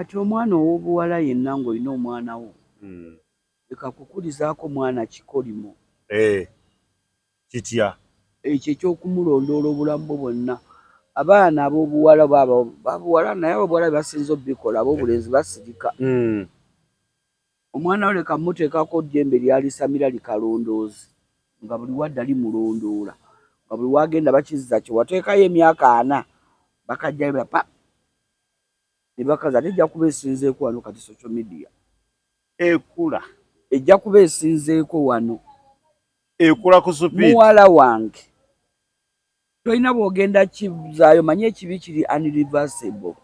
kati omwana ow'obuwala yenna ng'olina omwana wo leka kukulizaako mwana kikolimo kitya ekyo ekyokumulondoola obulamu bwe bwonna. Abaana ab'obuwala babuwala naye ab'obuwala basinza obbikola ab'obulenzi basirika. Omwana we leka muteekako jjembe lyalisamira likalondoozi nga buli wadda limulondoola nga buli wagenda bakizza kye wateekayo emyaka 4 bakajjayo bapa ne bakaza ate ejja kuba esinzeeko wano kati social media ekula ejja kuba esinzeeko wano ekula ku supiti. Muwala wange tolina bw'ogenda kizaayo manye ekibi kiri unreversible.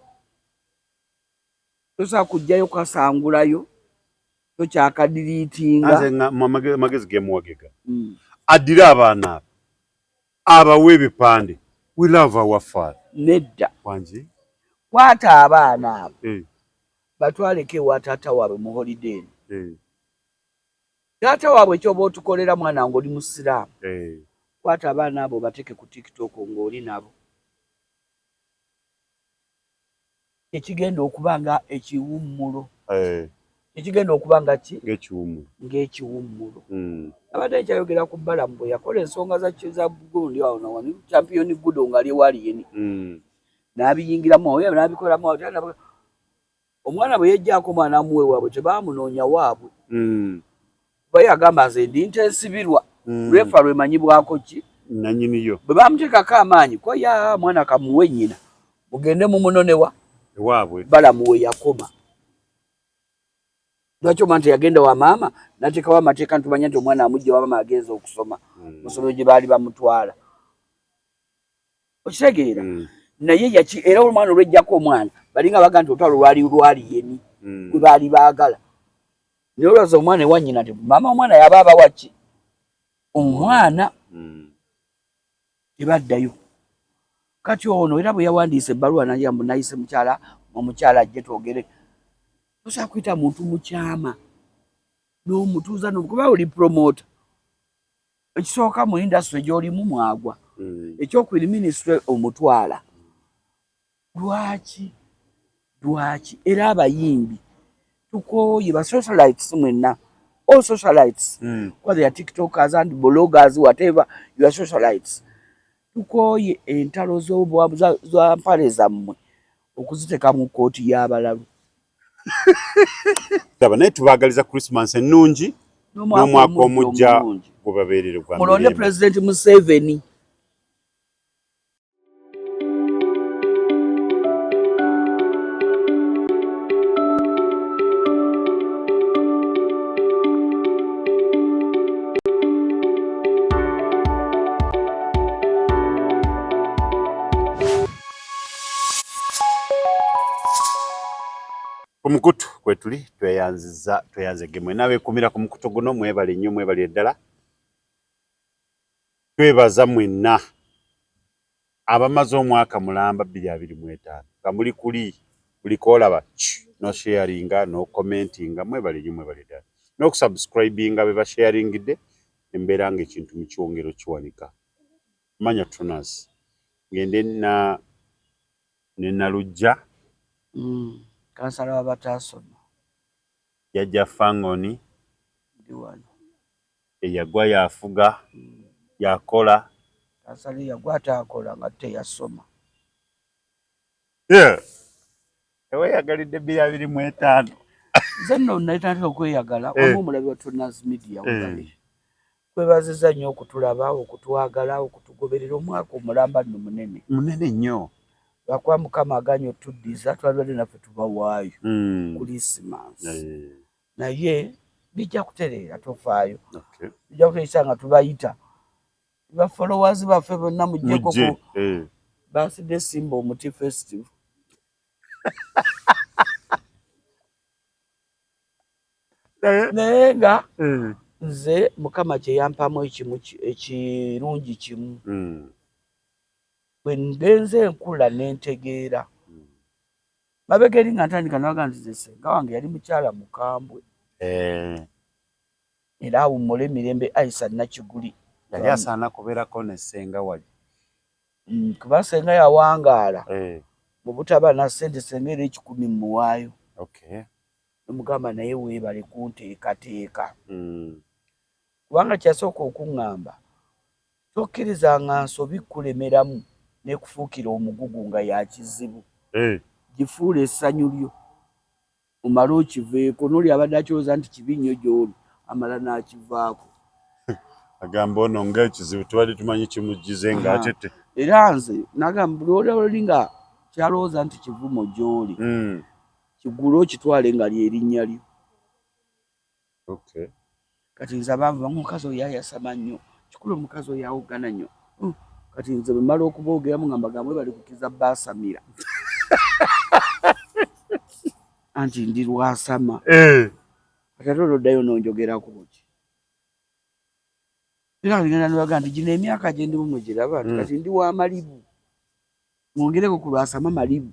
Tosobola kujjayo kasangulayo tokyakadiriitinga. Magezi gemuwagega addire abaana abawe ebipande. We love our father. Nedda wangi kwata abaana abo batwaleko ewa taata waabwe mu holiday. Taata waabwe kyoba otukolera mwana wange oli musiraamu. Kwata abaana abo bateeke ku TikTok ng'oli nabo. Ekigenda okuba nga ekiwummulo. Ekigenda okuba nga ki? Ng'ekiwummulo. Abadde kyayogera ku Balamu bwe yakola ensonga za gundi awo na wani champion gudo nga ali wali yeni. N'abiyingiramu awo n'abikolamu awo. Omwana bwe yejjaako mwana amuwe waabwe tebaamunoonya waabwe. Bwe yagamba nze ndi ntensibirwa. Lwefa lwemanyibwako ki? Nannyiniyo. Bwe baamuteekako amaanyi ko ya mwana kamuwe nnyina mugende mu munonewa waabwe. Balamu we yakoma. Lwaki omwana teyagenda wa maama n'ateekawo amateeka ntumanya nti omwana amujja wa maama agenza okusoma mu ssomero gye baali bamutwala. Okitegeera? Naye era omwana olwejjako omwana balinga baga nti otwala lwali yeni gwe baali baagala. Naye olwaza omwana ewa nnyina nti maama omwana yaba abawa ki? Omwana tebaddayo. Kati ono era bwe yawandiisa ebbaluwa nayise omukyala ajje twogere. Tosobola kuyita muntu mukyama n'omutuuza kuba oli promota. Ekisooka mu industry gy'olimu mwagwa. Ekyokubiri minisitule omutwala. Lwaki? Era abayimbi tukooye ba socialites mwenna. All socialites. Whether you are TikTokers and bloggers, whatever, you are socialites. Tukooye entalo za mpale zammwe okuziteeka mu kkooti y'abalalu. Naye tubaagaliza Christmas ennungi n'omwaka omujja gubabeerere gwa mirembe. Mulonde President Museveni. Omukutu kwetuli tweyanzege mwe nawe kumira ku mukutu guno mwebale nnyo mwebale eddala. Twebaza mwenna abamaze omwaka mulamba 2025 nga muli buli koolaba no sharinga no commentinga mwebale nnyo mwebale eddala n'okusubscribinga be basharingidde embeera ng'ekintu mu kyongero kiwanika. Manya Tunas ngende Nalujja kansala w'abataasoma Jjajja Fangoni ndi wano eyagwa yafuga yakola kansala yagwa ataakola nga teyasoma. Teweeyagalidde 2025. Nze nno nayitandika okweyagala wamu omulabi wa Tunas Media webale. Kwebaziza nnyo okutulaba okutwagala okutugoberera omwaka omulamba nno munene nnyo. lwakuba Mukama aganya otuddiza twalibadde naffe tubawaayo Christmas. Naye bijja kutereera tofaayo. Bijja kutereesa nga tubayita ba followers baffe bonna mujjeko ku Birthday Simba Omuti Festival. Naye nga nze Mukama kye yampamu ekirungi kimu. Bwe ngenze enkula n'entegeera mabega eri nga ntandika nabaga nti senga wange yali mukyala mukambwe era awummula emirembe Aisha Nakiguli yali asaana kubeerako ne senga wali kuba senga yawangaala mu butaba na ssente senga era 10 muwaayo Okay. Omugamba naye weebale kunteekateeka. Kubanga kyasooka okuŋŋamba tokkirizanga nsobi kulemeramu ne kufuukira omugugu nga ya kizibu. Gifuula essanyu lyo omale okiveeko n'oli abadde akirowooza nti kibi nnyo gy'oli amala n'akivaako. Agamba ono ng'ekizibu tubadde tumanyi kimujjize ng'atette. Era nze nagamba buli oli nga kyalowooza nti kivumo gy'oli kigule okitwale nga ly'erinnya lyo. Kati nze abanvu omukazi oyo yayasama nnyo kikulu omukazi oyo awoggana nnyo. Kati nze bwe mmala okuboogeramu ngamba gamwe bali kukiza baasamira anti ndi lwasama. Kati ate olwoddayo n'onjogerako ki? Era ngenda nibaga nti gino emyaka gye ndimu mwe giraba nti kati ndi wa malibu mwongereko ku lwasama malibu.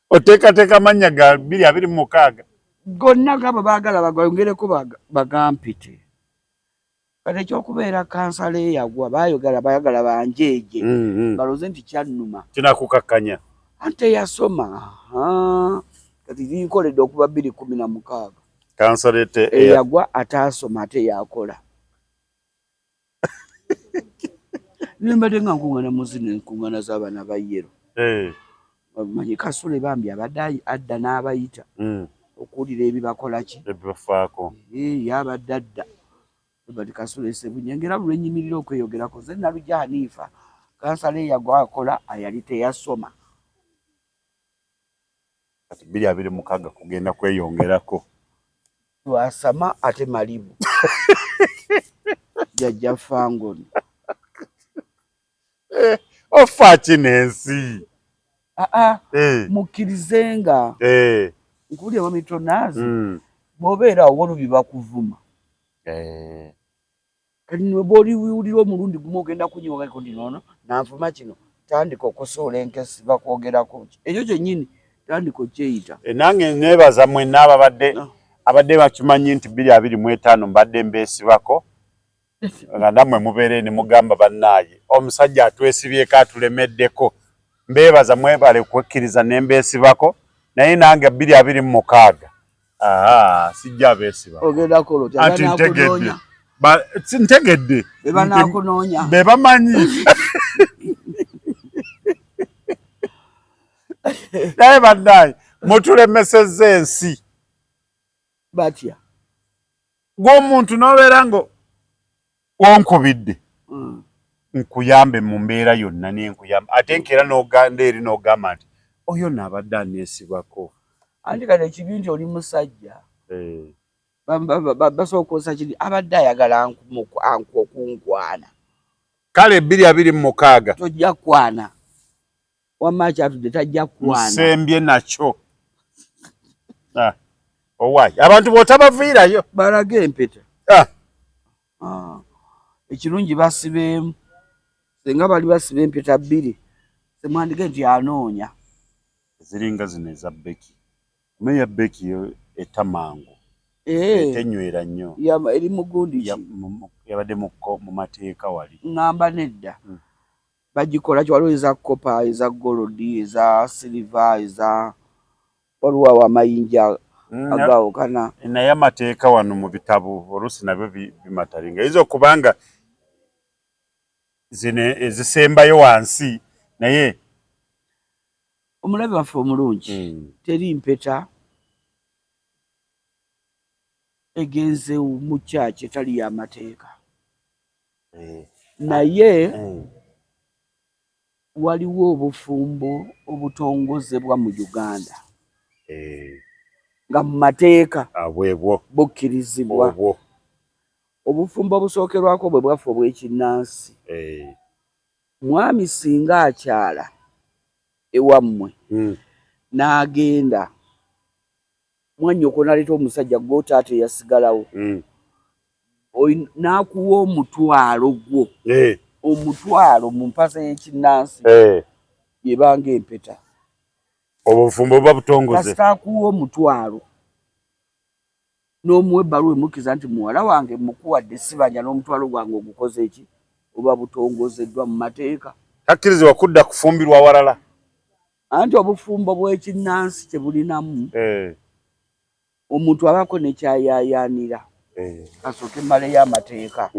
Oteekateeka amannya ga 2026 gonna gabo baagala bagongereko bagampite. Kati ekyokubeera kansala eyagwa bayagala banjeeje balooze nti kyannuma kinakukakkanya ante yasoma. Kati linkoledde okuva 2016 kansala eyagwa ataasoma ate yakola. Nembadde nga nkuŋŋaana muzino enkuŋŋaana z'abaana ba Yero. Manyi Kasule bambi abadde adda n'abayita okuwulira ebibakola ki ebibafaako. Yabadde adda bati Kasule Sebunyengera buli lwenyimirira okweyogerako ze Nalujja Hanifa kansala eyagwa akola ayali teyasoma. Kati 2026 kugenda kweyongerako lwasama ate malibu. Jajja Fangoni ofa kinensi mukkirizenga nkuwulira mamitonazi bw'obeera owolubi bakuvuma. Kati nwe bw'oliwulira omulundi gumu ogenda kunyiwa ndi noono nanvuma kino tandika okosoola enkesi bakwogerako ki ekyo kyennyini tandika okyeyita. Nange neebaza mwenna abadde bakimanyi nti 2025 mbadde mbeesibako nga nammwe mubeere ne mugamba bannaaye omusajja atwesibyeko atulemeddeko mbeebaza mwebale okwekkiriza ne mbeesibako naye nange 2026 sijja abeesibako. Ogendako olwo anti ntegedde ntegedde bebanakunoonya be bamanyi naye bannaaye mutulemesezza ensi batya gw'omuntu n'obeera ngo wonkubidde nkuyambe mu mbeera yonna nenkuyamba ate nkeera n'oganda eri n'ogamba nti oyo naabadde aneesibako. Anti kati ekibi nti oli musajja basobola okukozesa kiri abadde ayagala okunkwana. Kale 2026 tojja kwana wamma kyatudde tajja kwana nsembye nakyo. Owaayi abantu bw'otabaviirayo balage empeta. Ekirungi basibeemu senga bali basiba empeta 2 semwandige nti anoonya ziringa zino eza Beki meya Beki etamangu etenywera nnyo eri mugundi yabadde mu mateeka wali ngamba nedda bagikola kiwaliwo eza kopa eza golodi eza siliva eza waliwo amayinja agawukana naye amateeka wano mu bitabo oluusi nabyo bimatalinga eyinza okubanga zino ezisembayo wansi naye omulabe waffe omulungi teri mpeta egenze mu kyaki etali y'amateeka naye waliwo obufumbo obutongozebwa mu Uganda nga mu mateeka bukkirizibwa. Obufumbo obusookerwako bwe bwaffe obw'ekinnansi mwami singa akyala ewammwe n'agenda mwannyoko n'aleeta omusajja gw'otaata eyasigalawo n'akuwa omutwalo gwo omutwalo mu mpasa y'ekinnansi yebanga empeta. Obufumbo buba butongoze kasita akuwa omutwalo n'omuwa ebbaluwa emukkiza nti muwala wange mukuwadde sibanja n'omutwalo gwange ogukoze eki oba butongozeddwa mu mateeka. takkirizibwa kudda kufumbirwa walala. anti obufumbo bw'ekinnansi tebulinamu omuntu abako nekyayayaanira asooke emmale y'amateeka.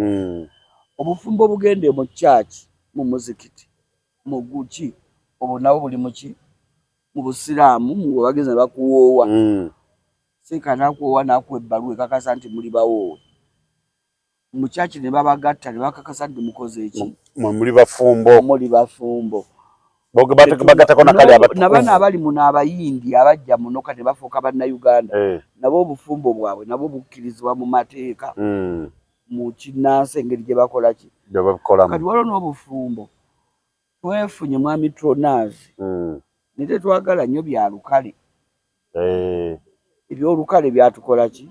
Obufumbo bugende mu kyaki, mu muzikiti, mu guki, obwo nabo buli muki mu busiraamu, mu bageze ne bakuwoowa seeka nakuwoowa nakuwa ebbaluwa ekakasa nti muli bawoowe. Mu kyaki ne babagatta ne bakakasa nti mukoze eki, muli bafumbo, muli bafumbo. Nabana abali muno abayindi abajja muno kati bafuuka bannayuganda nabo obufumbo bwabwe nabo bukkirizibwa mu mateeka mu kinnansi engeri gye bakola ki kati waliwo n'obufumbo twefunye mwami Tronazi ne tetwagala nnyo bya lukale. Ebyolukale byatukola ki,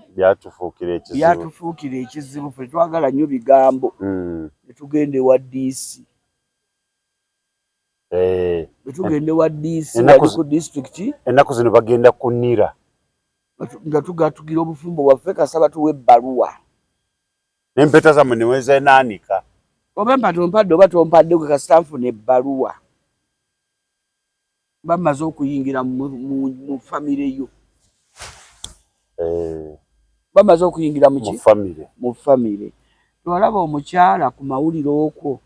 byatufuukira ekizibu ffe twagala nnyo bigambo ne tugenda ewa DC. Betugende wa DC wali ku district ennaku zino bagenda kunira nga tugatugira obufumbo bwaffe kasaba tuwe ebbaluwa n'empeta zammwe ne wezeenaanika oba mpatompadde oba tompadde gwe kasita nfuna ebbaluwa bamaze okuyingira mu famire yo bamaze okuyingira mu famire. Twalaba omukyala ku mawulire okwo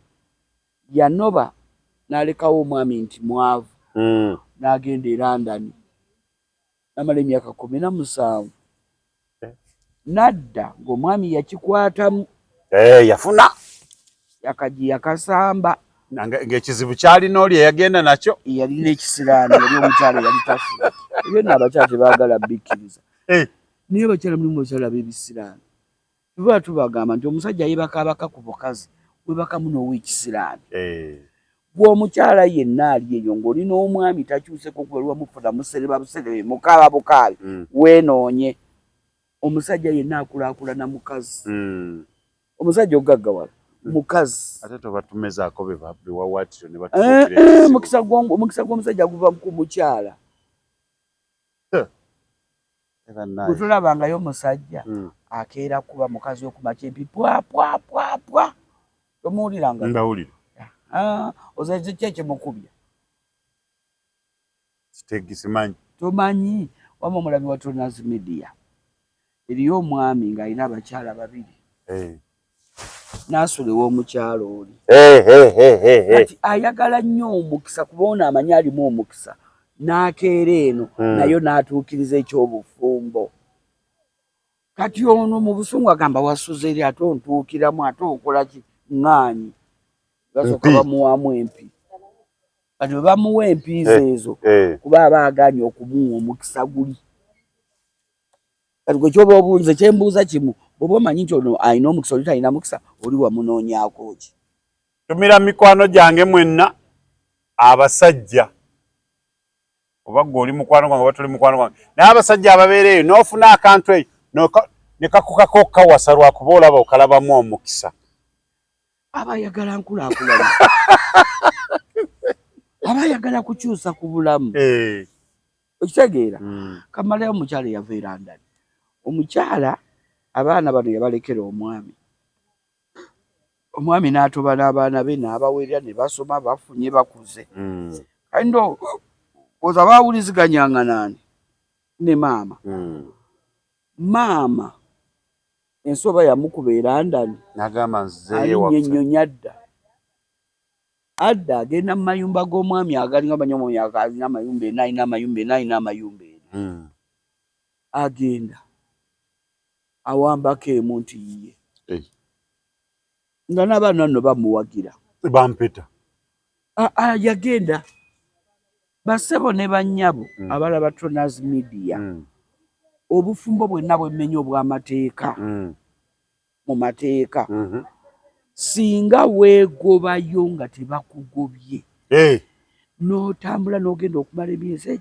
yanoba n'alekawo omwami nti mwavu n'agenda e London n'amala emyaka 17 n'adda ng'omwami yakikwatamu yafuna yakasamba ng'ekizibu kyalina oli eyagenda nakyo yalina ekisiraani yali omukyala yali tafuna ebyo nno abakyala tebaagala bikkiriza naye abakyala mulimu abakyala b'ebisiraani tuba tubagamba nti omusajja yeebakaabaka ku bukazi webakamu n'ow'ekisiraani gw'omukyala yenna ali eyo ng'olina omwami takyuseko kubalwa mufuna musereba buserebe mukaaba bukaabi weenoonye omusajja yenna akulaakulana mukazi omusajja ogaggawala mukazi ate tobatumezaako bewawaatiro ne batufuukira omukisa gw'omusajja guva ku mukyala bwe tulabangayo omusajja akeera kuba mukazi okumakya empi pwapwapwapwa tomuwuliranga ndawulira ozaze kyekye mukubya simanyi tomanyi wama omulabi wa Tronazi Media eriyo omwami ng'alina abakyala babiri n'asulewa omukyala oli kati ayagala nnyo omukisa kubaona amanyi alimu omukisa n'akeera eno nayo n'atuukiriza ekyobufumbo. Kati ono mu busungu agamba wasuze eri ate ontuukiramu ate okola ki ŋŋaanyi gasooka bamuwaamu empi kati bwe bamuwa empiizo ezo kuba aba agaanye okumuwa omukisa guli. Kati gwe kyoba obunze kyembuuza kimu bw'oba omanyi nti ono alina omukisa oli talina mukisa oli wamunoonyaako ki? Tumira mikwano gyange mwenna abasajja oba gwe oli mukwano gwange oba tuli mukwano gwange naye abasajja ababeera eyo n'ofuna akantu eyo ne kakukako kawasa lwakuba olaba okalabamu omukisa. Abayagala nkulaakulana abayagala kukyusa ku bulamu okitegeera. Kamalayo omukyala eyava e London. Omukyala abaana bano yabalekera omwami n'atoba n'abaana be n'abawerera ne basoma bafunye bakuze kati ndo oza baawuliziganyanga nani ne maama maama ensoba yamukuba e London n'agamba nzeeyo alinnyonnyonya adda agenda mu mayumba g'omwami agalinga banyomonya alina amayumba ena alina amayumba ena alina amayumba ena agenda awambako emu nti yiye nga n'abaana nno bamuwagira bampeta yagenda basebo ne bannyabo abalaba Tronazi Media obufumbo bwenna bwemmenya obw'amateeka mu mateeka singa weegobayo nga tebakugobye n'otambula n'ogenda okumala emyezi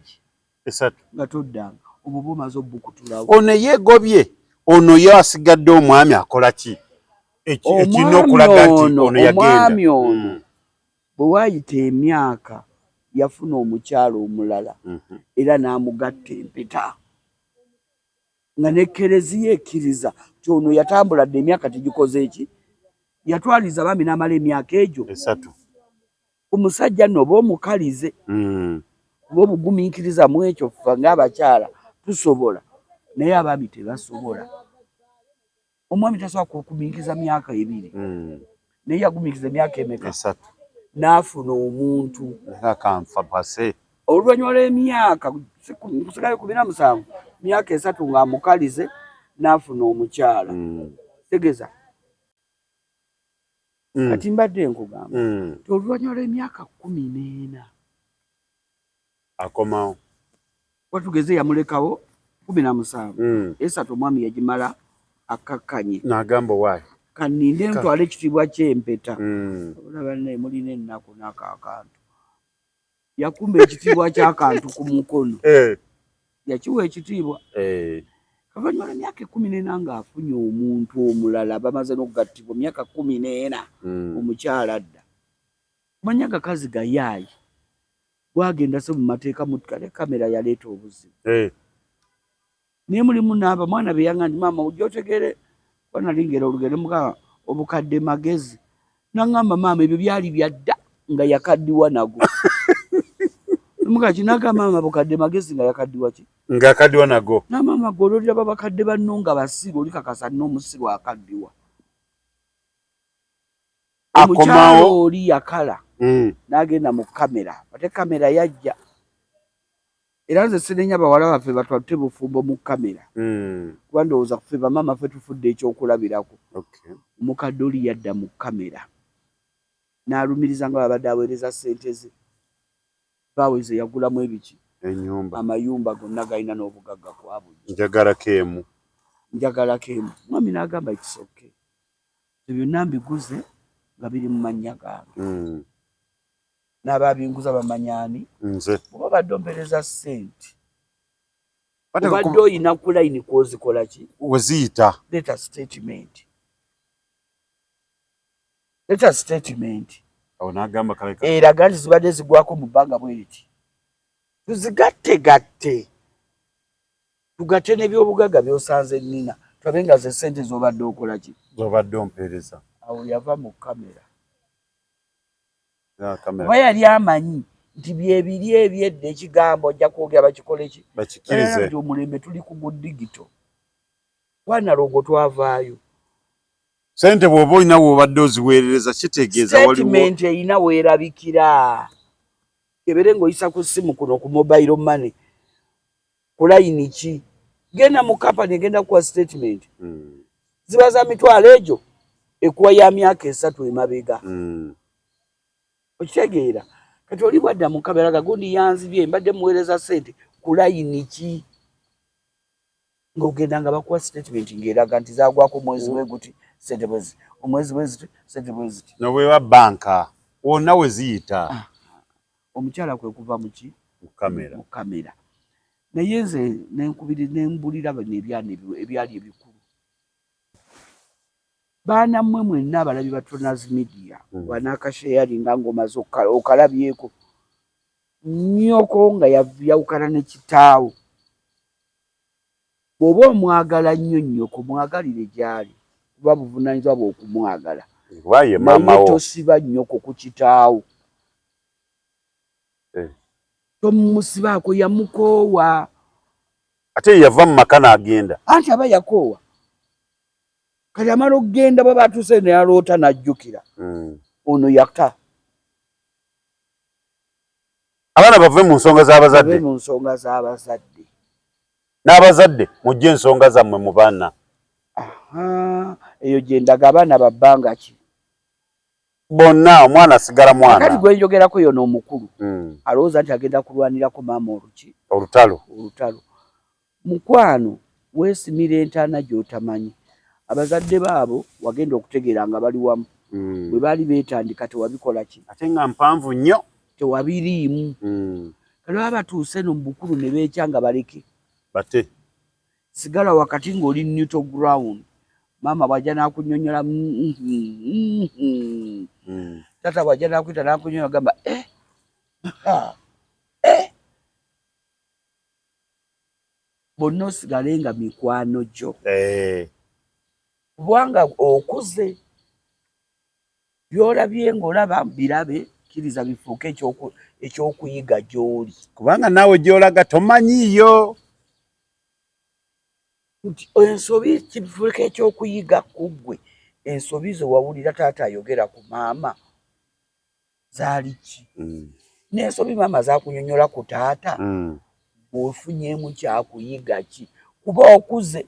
esatu nga toddanga obwo bwomaze obbukutulawo. Ono yeegobye ono ye asigadde omwami akola ki ekirina okulaga nti ono yagenda. Omwami ono bwe waayita emyaka yafuna omukyala omulala era n'amugatta empeta nga ne Kereziya ekkiriza ti ono yatambula dde emyaka tegikoze eki yatwaliza bambi n'amala emyaka egyo esatu. Omusajja nno oba omukalize kuba obugumiikiriza mu ekyo ffe ng'abakyala tusobola naye abaami tebasobola. Omwami tasobola kugumiikiriza myaka 2 naye yagumiikiriza emyaka emeka 3 n'afuna omuntu akanfa pase oluvannyuma lw'emyaka kusigayo 17 myaka 3 ng'amukalize n'afuna omukyala. Tegeeza kati mbadde nkugamba nti oluvannyuma lw'emyaka 14 akomawo watugeze yamulekawo 17 esatu omwami yagimala akakkanye n'agamba waayi kaninde ntwala ekitiibwa ky'empeta olaba naye mulina ennaku n'akaakantu yakumba ekitiibwa ky'akantu ku mukono yakiwa ekitiibwa kavannyuma lw'emyaka 14 ng'afunye omuntu omulala bamaze n'okugattibwa emyaka 14 omukyala adda kumanya agakazi gayaayi gwagenda se mu mateeka mutkale kamera yaleeta obuzibu naye mulimu n'aba mwana be yanga nti maama ojja otegere wanalingera olugendo muka obukadde magezi n'angamba maama ebyo byali byadda nga yakaddiwa nago muka kinaga maama bukadde magezi nga yakaddiwa ki nga akaddiwa nago na maama gololira babakadde banno nga basiru oli kakasa n'omusiru akaddiwa akomawo oli yakala n'agenda mu kamera ate kamera yajja era nze sinenya bawala baffe batwatte bufumbo mu kamera kuba ndowooza ffe bamaama ffe tufudde ekyokulabirako. Omukadde oli yadda mu kamera n'alumiriza nga babadde aweereza ssente ze baweze yagulamu ebiki ennyumba amayumba gonna galina n'obugagga kwabujja njagalako emu mwami n'agamba ekisoke ebyo byonna mbiguze nga biri mu mannya gange n'ababinguza bamanyani nze oba badde ompereza ssente obadde oyina ku layini kwozikola ki weziyita leta statement awo n'agamba eraga nti zibadde zigwako mu bbanga bweriti tuzigatte tugatte n'ebyobugagga by'osanze nnina tulabe nga ze ssente z'obadde okola ki z'obadde ompereza. Awo yava mu kamera oba yali amanyi nti byebiri ebyedda ekigambo ojja kwogera bakikole ki bakikirize nti omulembe tuli ku digito wanalongo twavaayo sente bw'oba olina w'obadde oziweerereza kitegeeza waliwo statement eyina weerabikira kebere ng'oyisa ku ssimu kuno ku mobile money ku layini ki genda mu kampani egenda kuwa statement ziba za mitwalo egyo ekuwa ya myaka 3 emabega okitegeera kati oli bwadda mu kamera gagundi yanzibye mbadde muweereza ssente ku layini ki ng'ogenda nga bakuwa statement ng'eraga nti zaagwako omwezi bwe guti ssente bwe ziti omwezi bwe ziti ssente bwe ziti n'obwewa banka wonna we ziyita omukyala kwe kuva mu ki mu kamera naye nze nembulira bano ebyali ebikulu baana mmwe mwenna abalabi ba Tonazi Media banaakasheyalinga ng'omaze okalabyeko nnyoko nga yawukana ne kitaawo bw'oba omwagala nnyo nnyoko mwagalire gy'ali kuba buvunaanyizibwa bw'okumwagala naye tosiba nnyoko ku kitaawo tomumusibaako yamukoowa ate yava mu maka n'agenda anti aba yakoowa kati amala okugenda bwe batuuse ne yaloota n'ajjukira ono yakta abaana bave mu nsonga z'abazadde n'abazadde mujje ensonga zammwe mu baana eyo gye ndaga abaana babbanga ki bonna omwana asigala mwana kati gwe njogerako yo n'omukulu alowooza nti agenda kulwanirako maama olutalo mukwano weesimira entaana gy'otamanyi abazadde baabo wagenda okutegeera nga bali wamu bwe baali beetandika tewabikola ki ate nga mpanvu nnyo tewabiriimu kale baba batuuse no mu bukulu ne beekya nga baleke bate sigala wakati ng'oli neutral ground maama bw'ajja n'akunnyonnyola tata bw'ajja n'akuyita n'akunnyonnyola gamba bonna osigale nga mikwano gyo kubanga okuze by'olabye ng'olaba birabe kiriza bifuuke ekyokuyiga gy'oli kubanga naawe gy'olaga tomanyiiyo ensobi kifuuka ekyokuyiga ku ggwe ensobi ze wawulira taata ayogera ku maama zaali ki n'ensobi maama zaakunyonyola ku taata bw'ofunyemu kyakuyiga ki kuba okuze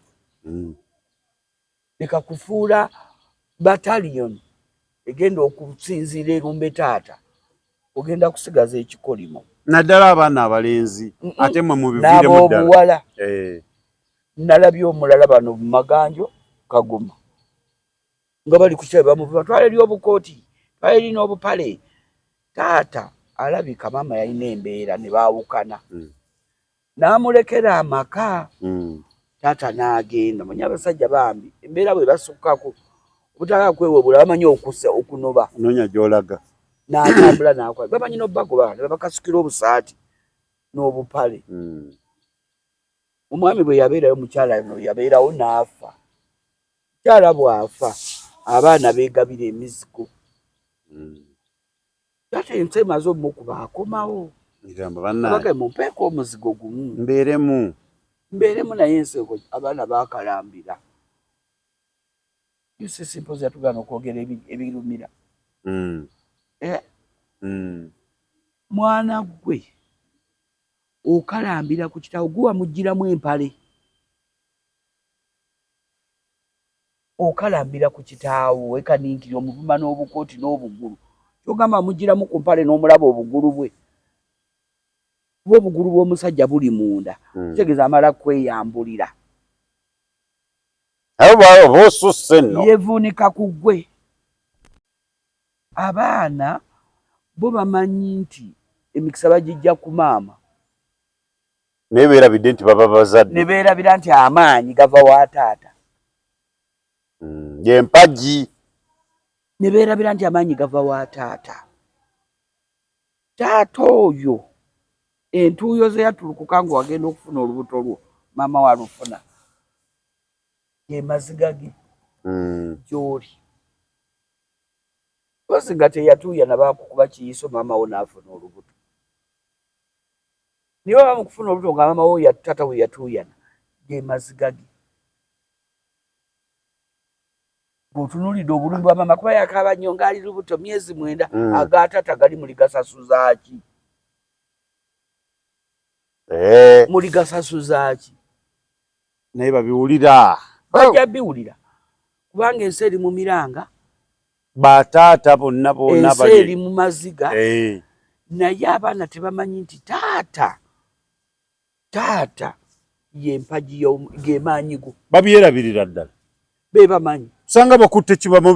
leka kufuula bataliyoni egenda okusinziira erumbe taata ogenda kusigaza ekikolimo naddala abaana abalenzi ate mwe mubiviiremu ddala n'ab'obuwala nalabye omulala bano mu Maganjo Kagoma nga bali ku kyayi bamuvuba twala eri obukooti twala eri n'obupale taata alabika maama yalina embeera ne baawukana n'amulekera amaka taata n'agenda manya abasajja bambi embeera bwe basukkako obutala kwewebula bamanyi okunoba noonya gy'olaga n'atambula n'akola bamanyi n'obbagoba ne babakasukira obusaati n'obupale omwami bwe yabeerayo mukyala no yabeerawo n'afa mukyala bw'afa abaana beegabira emizigo taata ensi emaze omukuba akomawo abagamba mumpeeko omuzigo gumu mbeeremu naye enseko abaana baakalambira UCC mpozi yatugaana okwogera ebirumira mwana gwe okalambira ku kitaawo gwe wamugiramu empale okalambira ku kitaawo ekaninkiri omuvuma n'obukooti n'obugulu kyogamba mugiramu ku mpale n'omulaba obugulu bwe kuba obugulu bw'omusajja buli munda kitegeeza amala kweyambulira yevuunika ku ggwe abaana bo bamanyi nti emikisa bagijja ku maama naye beerabidde nti baba bazadde ne beerabira nti amaanyi gava wa taata y'empagi ne beerabira nti amaanyi gava wa taata taata oyo entuuyo ze yatulukuka nga wagenda okufuna olubuto lwo maama walufuna ye maziga ge gy'oli kozi nga teyatuuya nabakukuba kiyiso maama wo n'afuna olubuto niye baba mukufuna olubuto nga maama wo taata we yatuuyana ge maziga ge bw'otunuulidde obulumi bwa maama kuba yakaaba nnyo ng'ali lubuto myezi 9 aga taata gali muligasasuzaaki muligasasuzaaki naye babiwulira bajja biwulira kubanga ensi eri mu miranga bataata bonna ensi eri mu maziga naye abaana tebamanyi nti taata y'empagi g'emaanyi go babyerabirira ddala be bamanyi usanga bakutte kibamu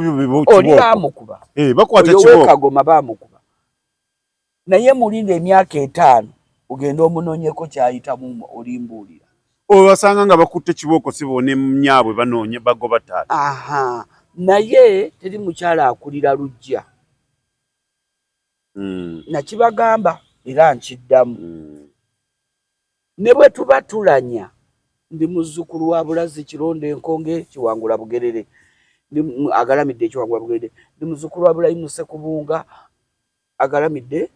oli baamukuba bakwata kibooko Kagoma baamukuba naye mulinda emyaka 5 ogenda omunoonyeko kyayitamu olimbuulira obasanga nga bakutte kibooko sibo ne mnyaabwe banoonye bagoba taata naye teri mukyala akulira lujja nakibagamba era nkiddamu ne bwe tuba tulanya ndi muzzukulu wa Bulazi Kironde Enkonge Kiwangula Bugerere agalamidde Kiwangula Bugerere ndi muzzukulu wa Bulayimu Sekubunga agalamidde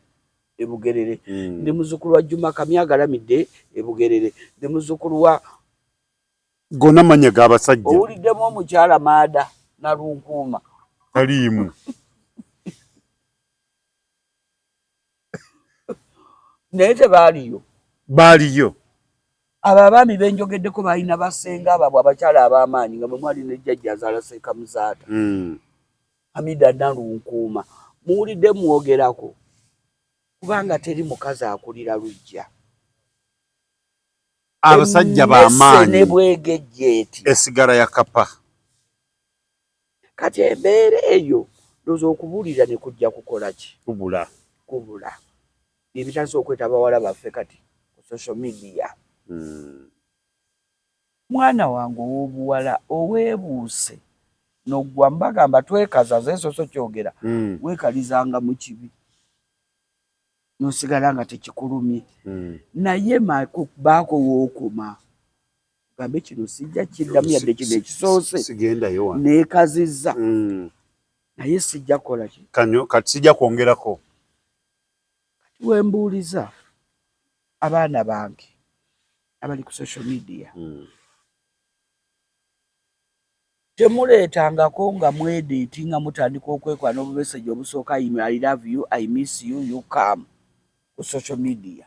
Ebugerere ndi muzzukulu wa Juma Kamya agalamidde Ebugerere ndi muzzukulu wa gonna manya g'abasajja owuliddemu omukyala Maada Nalunkuuma taliimu naye tebaaliyo abo abaami benjogeddeko balina basenga ababwe abakyala ab'amaanyi nga bwe mwali nejjajja azaala Seeka Muzaata Hamida Nalunkuuma muwulidde mwogerako kubanga teri mukazi akulira lujja abasajja b'amaanyi ne bwegejjeeti esigara ya kapa kati embeera eyo ndowooza okubuulira ne kujja kukola ki kubula ebitandise okweta abawala baffe kati ku social media mwana wange ow'obuwala oweebuuse n'oggwa mbagamba twekazaza ensoso kyogera weekalizanga mu kibi n'osigala nga tekikulumye naye baako wookoma gambe kino sijja kiddamu yadde kino ekisoose neekazizza naye sijja kukola ki kati sijja kwongerako wembuuliza abaana bange abali ku social media temuleetangako nga mwediiti nga mutandika okwekwana n'obumeseji obusooka I love you, I miss you, you come ku social media.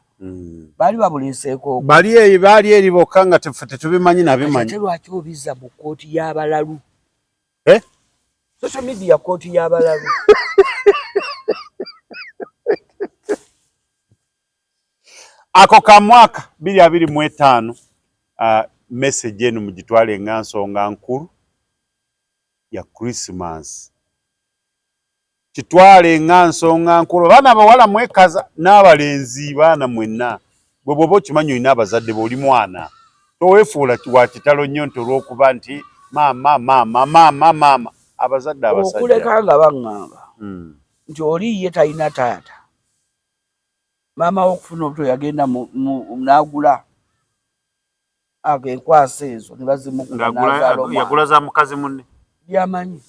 Baali babuliseeko baali eri bokka nga tetubimanyi nabimanyi. Ate lwaki obizza mu kkooti y'abalalu? Social media kkooti y'abalalu. Ako ka mwaka 2025 message eno mugitwale nga nsonga nkulu ya Christmas. Kitwale nga nsonga nkulu. Baana bawala mwekaza n'abalenzi baana mwenna. Bwe bwoba okimanyi olina abazadde b'oli mwana. Toweefuula wa kitalo nnyo nti olw'okuba nti maama abazadde abasajja. Okuleka nga baŋŋamba nti oli ye talina taata. Maama w'okufuna obuto yagenda n'agula enkwasa ezo ne bazimukuba n'azaala yagula za mukazi munne. Yamanyi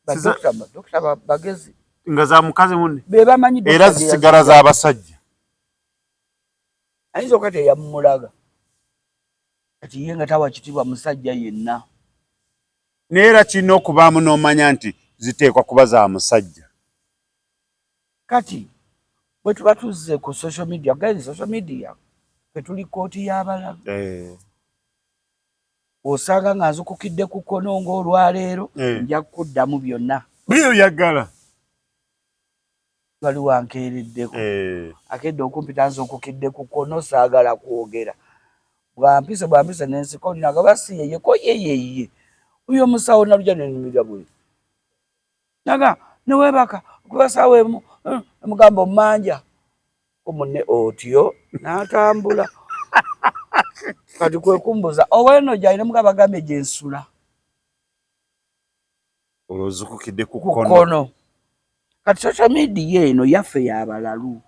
badokita bagezi nga za mukazi munne be bamanyi era zisigala z'abasajja. Ayinza okati eyamulaga kati ye nga tawa kitiibwa musajja yenna. Neera kirina okubaamu n'omanya nti ziteekwa kuba za musajja. Kati bwe tuba tuzze ku social media, guys, social media tuli kkooti y'abalalu. Osanga nga nzukukidde ku kkono ng'olwaleero nja kuddamu byonna byoyagala. Wali wankeereddeko akedde okumpita nzukukidde ku kkono saagala kwogera. Bwampise n'ensiko ninaga basiyeyeko yeyeye oyo omusawo nalujja nenyumirwa bwe naga neweebaka okubasawo emu mugamba omanja omunne otyo n'atambula. Kati kwe kumbuza oweno gyalina mugaba gambe gyensula olwozukukidde ku kkono. Kati social media eno yaffe y'abalalu.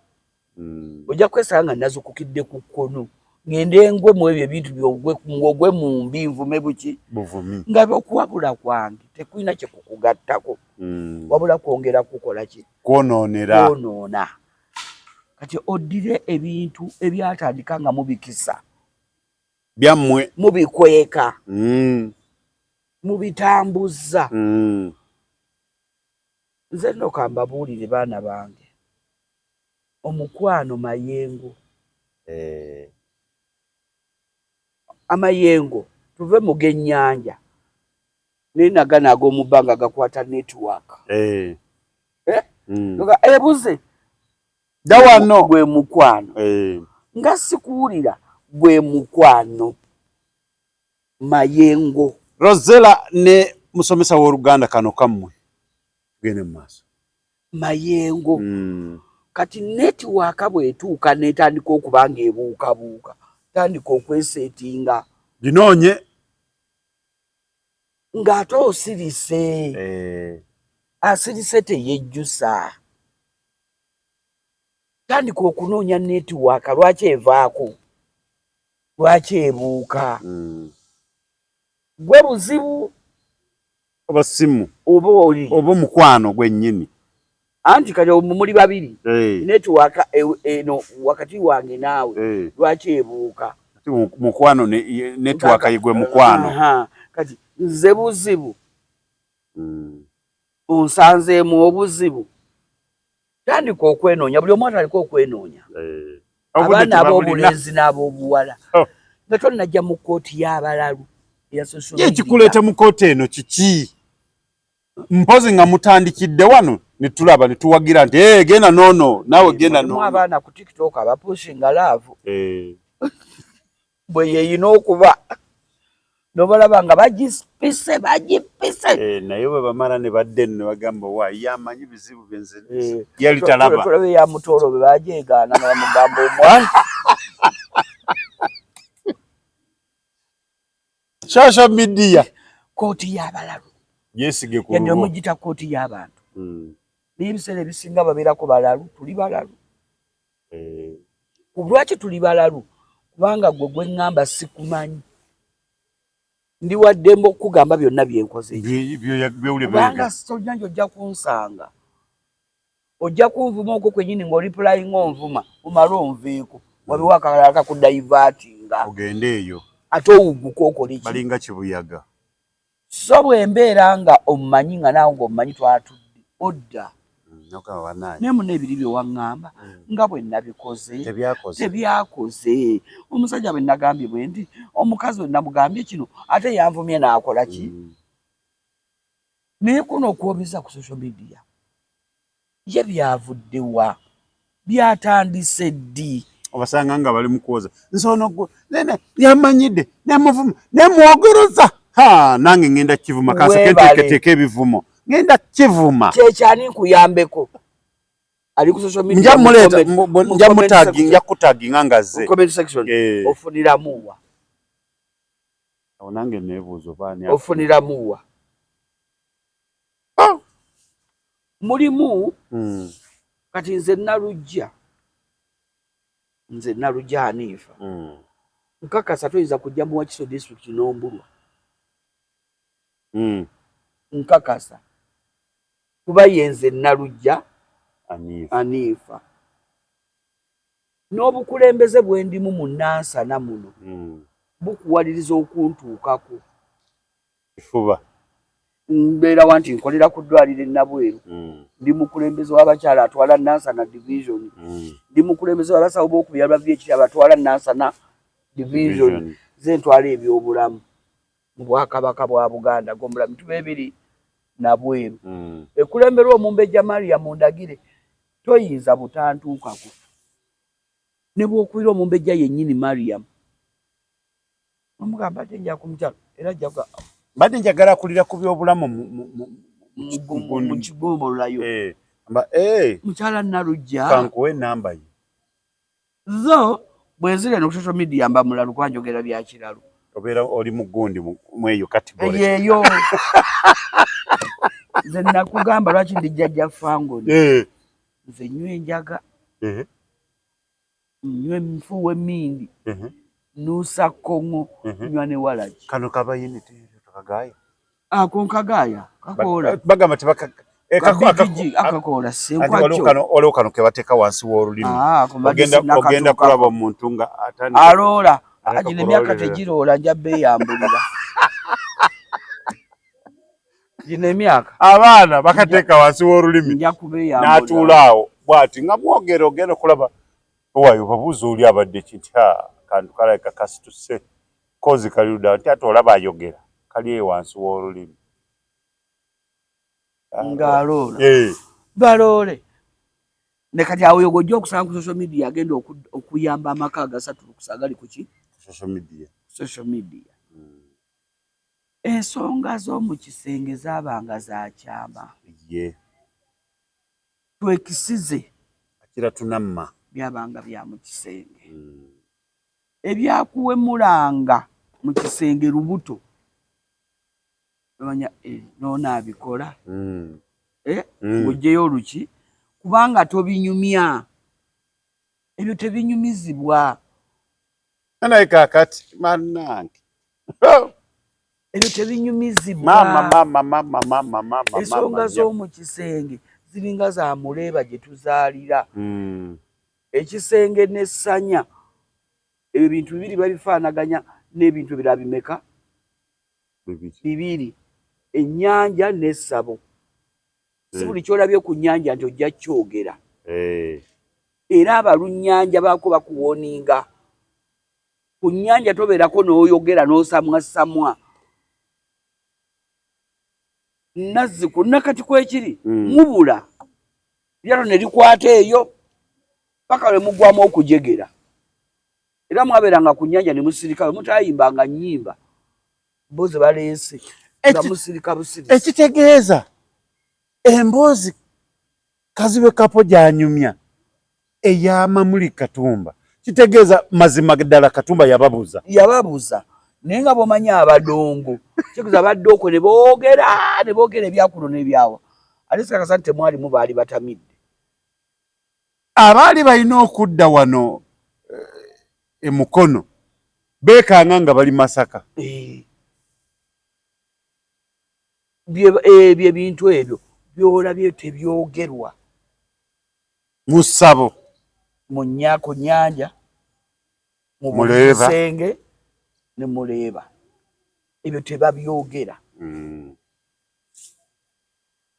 Ojja kwesanga nga nazukukidde ku kkono ngende engwe mu ebyo ebintu by'ogwe mu mbi nvume buki buvumi nga okuwabula kwange tekulina kye kukugattako wabula kwongera kukola ki kwonoona. Kati oddire ebintu ebyatandika nga mubikisa byammwe mubikweka mubitambuza. Nze nno kambabuulire baana bange omukwano mayengo. Amayengo tuve mu gennyanja naye nagana ag'omubbanga gakwata network. Ebuze dawano gwe mukwano nga sikuwulira gwe mukwano mayengo. Rosella ne musomesa w'Oluganda kano kammwe gene mu maaso mayengo. Kati network bwetuuka netandika okuba nga ebuukabuuka tandika okweseetinga ginoonye ng'ate osirise asirise teyejjusa. Tandika okunoonya network lwaki evaako lwaki ebuuka. Gwe buzibu oba simu oba oli oba omukwano gwennyini. Anti kati muli babiri network eno wakati wange naawe lwaki ebuuka. Mukwano network yigwe mukwano. Kati nze buzibu onsanzeemu obuzibu. Tandika okwenoonya buli omu atandika okwenoonya. Abaana ab'obulenzi n'ab'obuwala nga tonnajja mu kkooti y'abalalu eya social media. Ekikuleeta mu kkooti eno kiki? Mpozi nga mutandikidde wano ne tulaba ne tuwagira nti genda noono naawe genda noono. Abaana ku TikTok abapushinga laavu bwe yeyina okuba n'obalaba nga bagipise naye bwe bamala ne badde ne bagamba waayi amanyi bizibu byenze yali talaba. Tulabe ya mutoolo bwe bajeegaana nga bamugamba omwana. Social media kkooti y'abalalu yesige ku yadde omugita kkooti y'abantu. Naye ebiseera ebisinga babeerako balalu, tuli balalu. Lwaki tuli balalu? Kubanga gwe gweŋŋamba sikumanyi. Ndi waddembe okugamba byonna bye nkoze. Byewule kubanga sojja ojja kunsanga ojja kunvuma okwo kwenyini ng'oliplying onvuma omala onveeko wabewo akalala kakudaivatinga ogende eyo ate owugguka okola ki balinga kibuyaga so bw'embeera nga omumanyi nga naawe ng'omumanyi twatudde odda naye muna ebiri bye waŋŋamba nga bwe nabikoze tebyakoze omusajja bwe nagambye bwe ndi omukazi bwe namugambye kino ate yanvumye n'akola ki naye kuno okwobiza ku social media ye byavuddewa byatandise ddi obasanga nga bali mu kwoza nsono yamanyidde nemuvuma nemwogoroza nange ngenda kivuma kansekenteeketeka ebivumo ngenda kivuma kyekyani nkuyambeko ali ku social media nja kutaginga ngazze comment section ofuniramuwa awo nange nebuuza obaani ofuniramuwa mulimu kati nze nalujja Hanifa nkakasa toyinza kujja mu Wakiso district n'ombulwa nkakasa kuba yenze nalujja Hanifa n'obukulembeze bwendimu mu Nansana muno bukuwaliriza okuntuukako kifuba mbeera wanti nkolera ku ddwaliro Nabweru ndi mukulembeze w'abakyala atwala Nansana division ndi mukulembeze w'abasawo b'okubiri abavyeekiri abatwala Nansana division ze ntwala ebyobulamu mu Bwakabaka bwa Buganda g'omulamu tubebiri Nabweru ekulemberwa Omumbejja Maria mundagire toyinza butantuukako ne bw'okubira Omumbejja yennyini Mariam omugamba ate nja kumukyala era ajja badde njagala akulira ku byobulamu mu kigombolola yo mukyala Nalujja kankuwe enamba ye zo bwenzire no ku social media mba mulalu kwanjogera bya kiralu obeera oli mu gundi mweyo kategori yeyo nze nakugamba lwaki ndi jjajja Fangoni nze nywe enjaga nywe nfuwe mindi nusa kongo nywa ne walaki kano kabayini kagaya ako nkagaya kakola bagamba tebaka akakola senkwacho olwo kano kebateeka wansi w'olulimi ogenda kulaba omuntu nga atandika aloola agina emyaka tegiroola nja beeyambulira gina emyaka abaana bakateeka wansi w'olulimi nja kubeeyambulira n'atuulaawo bw'ati nga mwogera ogenda okulaba owayo babuuza oli abadde kinti kantu kalabika kasituse kozi kaliruda nti ate olaba ayogera kali eyo wansi w'olulimi ng'aloola baloole ne kati awo yogo ojja okusanga ku social media agenda okuyamba amaka agasatulukusa agali kuki social media ensonga z'omu kisenge zaabanga za kyama twekisize akira tunamma byabanga bya mu kisenge ebyakuwemulanga mu kisenge lubuto nomanya nonaabikola ng'oggyeyo oluki kubanga tobinyumya ebyo tebinyumizibwa naye kaakati mannange ebyo tebinyumizibwa ensonga z'omu kisenge ziringa za muleeba gye tuzaalira ekisenge n'essanya ebyo bintu bibiri babifaanaganya n'ebintu ebirala bimeka bibiri ennyanja n'essabo si buli kyolabye ku nnyanja nti ojja kyogera era abalunnyanja baako bakuwoninga ku nnyanja tobeerako n'oyogera n'osamwasamwa Nazzikuko nakati kwekiri mubula lyalo ne likwata eyo paka lwe mugwamu okujegera era mwabeeranga ku nnyanja ne musirika mutayimbanga nnyimba mbozi baleese nga musirika busirisi ekitegeeza emboozi kazibe kapo gyanyumya ey'Amamuli Katumba kitegeeza mazima ddala Katumba yababuza naye nga bw'omanya abadongo kitegeeza abadde okwo ne boogera ebyakuno n'ebyawa ate sikakasa nti temwalimu baali batamidde abaali balina okudda wano emukono beekanga nga bali Masaka bye bintu ebyo byolabye tebyogerwa Musabo. Munyako nyanja. Muleba. Senge. Ne muleba. Ebyo tebabyogera.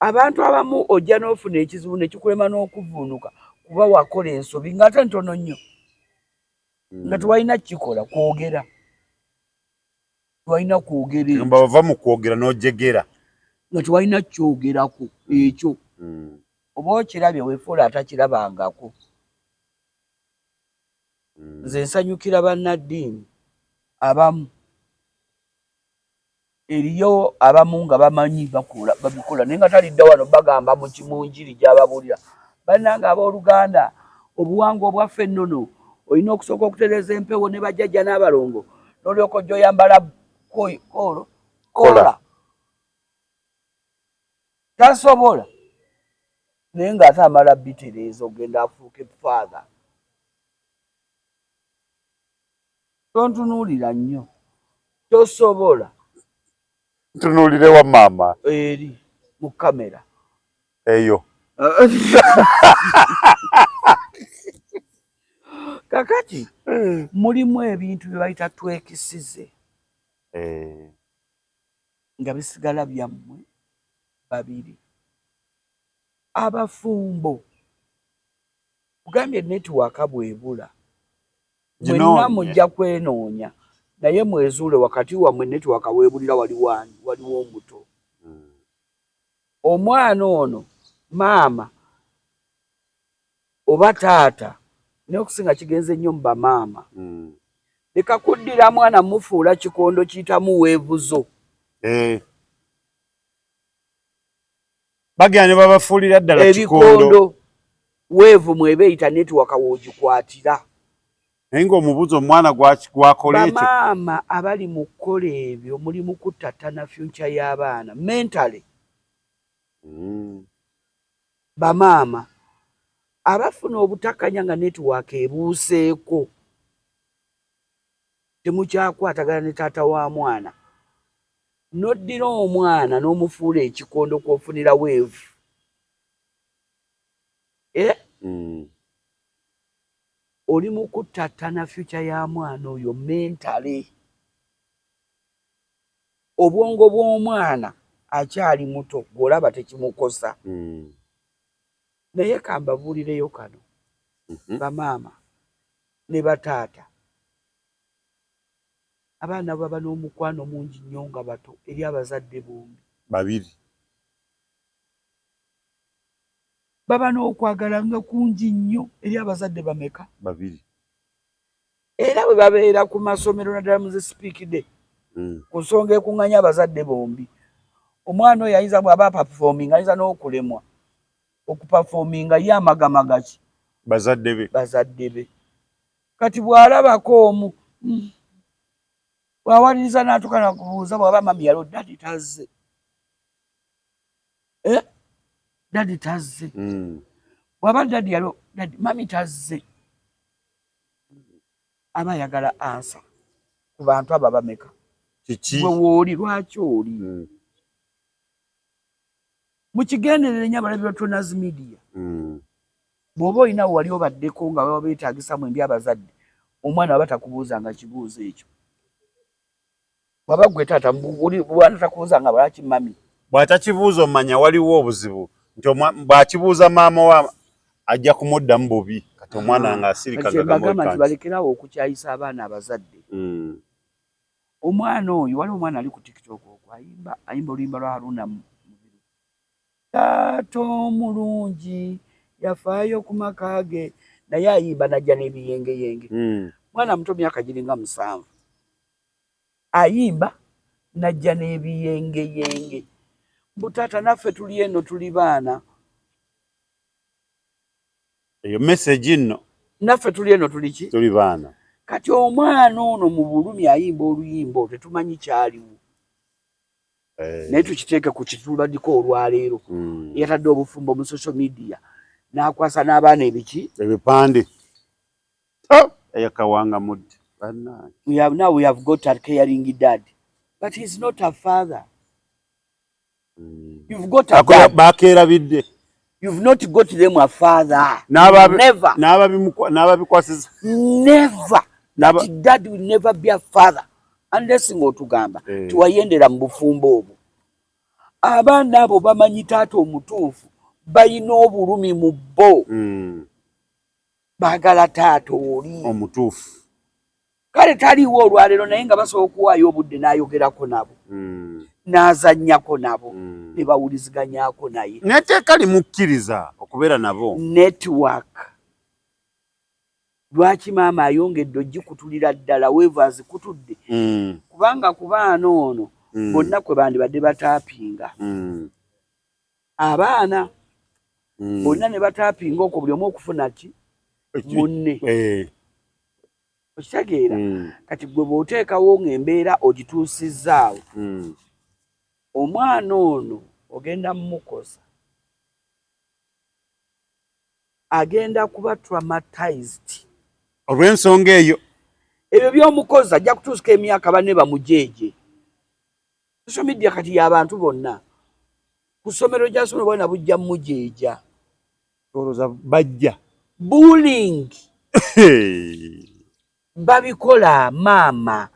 Abantu abamu ojja n'ofuna ekizibu ne kikulema n'okuvuunuka kuba wakola ensobi ng'ate ntono nnyo. Nga tewalina kikola kwogera. Tewalina kwogera. Nga bava mu kwogera n'ojegera. Nga tewalina kyogerako ekyo. Oba okirabye weefuula atakirabangako. Nze nsanyukira bannaddiini abamu. Eriyo abamu nga bamanyi babikola naye nga talidda wano bagamba mu njiri gy'ababuulira. Bannange abooluganda obuwangwa obwaffe ennono olina okusooka okutereeza empewo ne bajjajja n'abalongo n'olyoka ojja oyambala kola. Tasobola naye ng'ate amala bitereeza ogenda afuuke faaga. Tontunuulira nnyo. Tosobola. Ntunuulire wa maama. Eri mu kamera. Eyo. Kakati mulimu ebintu bye bayita twekisize. Nga bisigala byammwe babiri. Abafumbo. Kugambye netiwaaka bwebula. Mwenna mujja kwenoonya. Naye mwezuule wakati wammwe netiwaaka weebulira waliwo omuto. Omwana ono maama oba taata naye okusinga kigenze nnyo mu bamaama. Leka kuddira mwana mufuula kikondo kiyitamu weevuzo. Bagenda ne babafuulira ddala kikondo. Ebikondo weevu mwebeeyita netiwaaka w'ogikwatira. Naye ng'omubuuza omwana gwakola ekyo. Bamaama abali mu kukola ebyo mulimu kuttattana future y'abaana mentally. Bamaama abafuna obutakanya nga netiwaaka ebuuseeko temukyakwatagana ne taata wa mwana n'oddira omwana n'omufuula ekikondo kw'ofunira weevu. Oli mu kuttattana future ya mwana oyo mentally. Obwongo bw'omwana akyali muto gw'olaba tekimukosa. Naye kambabuulireyo kano. Bamaama ne bataata abaana baba n'omukwano mungi nnyo nga bato eri abazadde bombi. Babiri. Baba n'okwagala nga kungi nnyo eri abazadde bameka? Babiri. Era bwe babeera ku masomero naddala mu zisipiikidde ku nsonga ekuŋŋanya abazadde bombi. Omwana oyo ayinza bw'aba performing ayinza n'okulemwa okuperforminga ye amagamaga ki? Bazadde be. Kati bw'alabako omu bw'awaliriza n'atuuka nakubuuza bw'aba mami yalo dadi tazze. Dadi tazze. Bw'aba dadi yalo dadi mami tazze. Aba ayagala ansa ku bantu abo bameka. Kiki? Gwe wooli lwaki oli? Mukigenderere nnyo abalabira Tonazi Media. Bw'oba olina wali obaddeko nga baba beetagisamu embi abazadde omwana waba takubuuzanga kibuuzo ekyo. Bw'aba gwe taata bw'aba takubuuzanga lwaki mami. Bw'atakibuuza omanya waliwo obuzibu nti bw'akibuuza maama wa ajja kumuddamu bubi kati omwana nga asirika bagamba nti balekerawo okukyayisa abaana abazadde. Omwana oyo waliwo omwana ali ku TikTok okwo ayimba oluyimba lwa Haruna Mubiru. Taata omulungi yafaayo ku maka ge naye ayimba najja n'ebiyengeyenge. Mwana muto myaka giringa 7 ayimba najja n'ebiyengeyenge. Butaata naffe tuli eno tuli baana. Eyo message nno. Naffe tuli eno tuli ki? Tuli baana. Kati omwana ono mu bulumi ayimba oluyimba tetumanyi kyaliwo. Naye tukiteeke ku kitulabadiko olwaleero. Yatadde obufumbo mu social media n'akwasa n'abaana ebiki? Ebipande. Eyakawanga mudde. Now we have got a caring dad. But he's not a father. You've got a dad. Bakeera bidde. You've not got them a father. Never. Never. That dad will never be a father. Unless ng'otugamba tuwayendera mu bufumbo obwo. Abaana abo bamanyi taata omutuufu balina obulumi mu bo. Baagala taata oli omutuufu. Kale taliiwo olwaleero naye nga basobola okuwaayo obudde n'ayogerako nabo. N'azannyako nabo. Ne bawuliziganyako naye. N'etteeka limukkiriza okubeera nabo. Network. Lwaki maama ayongedde ogikutulira ddala weeva zikutudde? Kubanga ku baana ono bonna kwe bandibadde bataapinga. Abaana bonna ne bataapinga okwo buli omu okufuna ki? Munne. Okitegeera? Kati gwe bw'oteekawo ng'embeera ogituusizzaawo. Omwana ono ogenda mmukosa. Agenda kuba traumatized. Olw'ensonga eyo. Ebyo by'omukozi ajja kutuusika emyaka banne bamujeeje. Social media kati y'abantu bonna. Ku ssomero gy'asomero bwana bujja mujeeja. Olowooza bajja. Bullying. Babikola maama.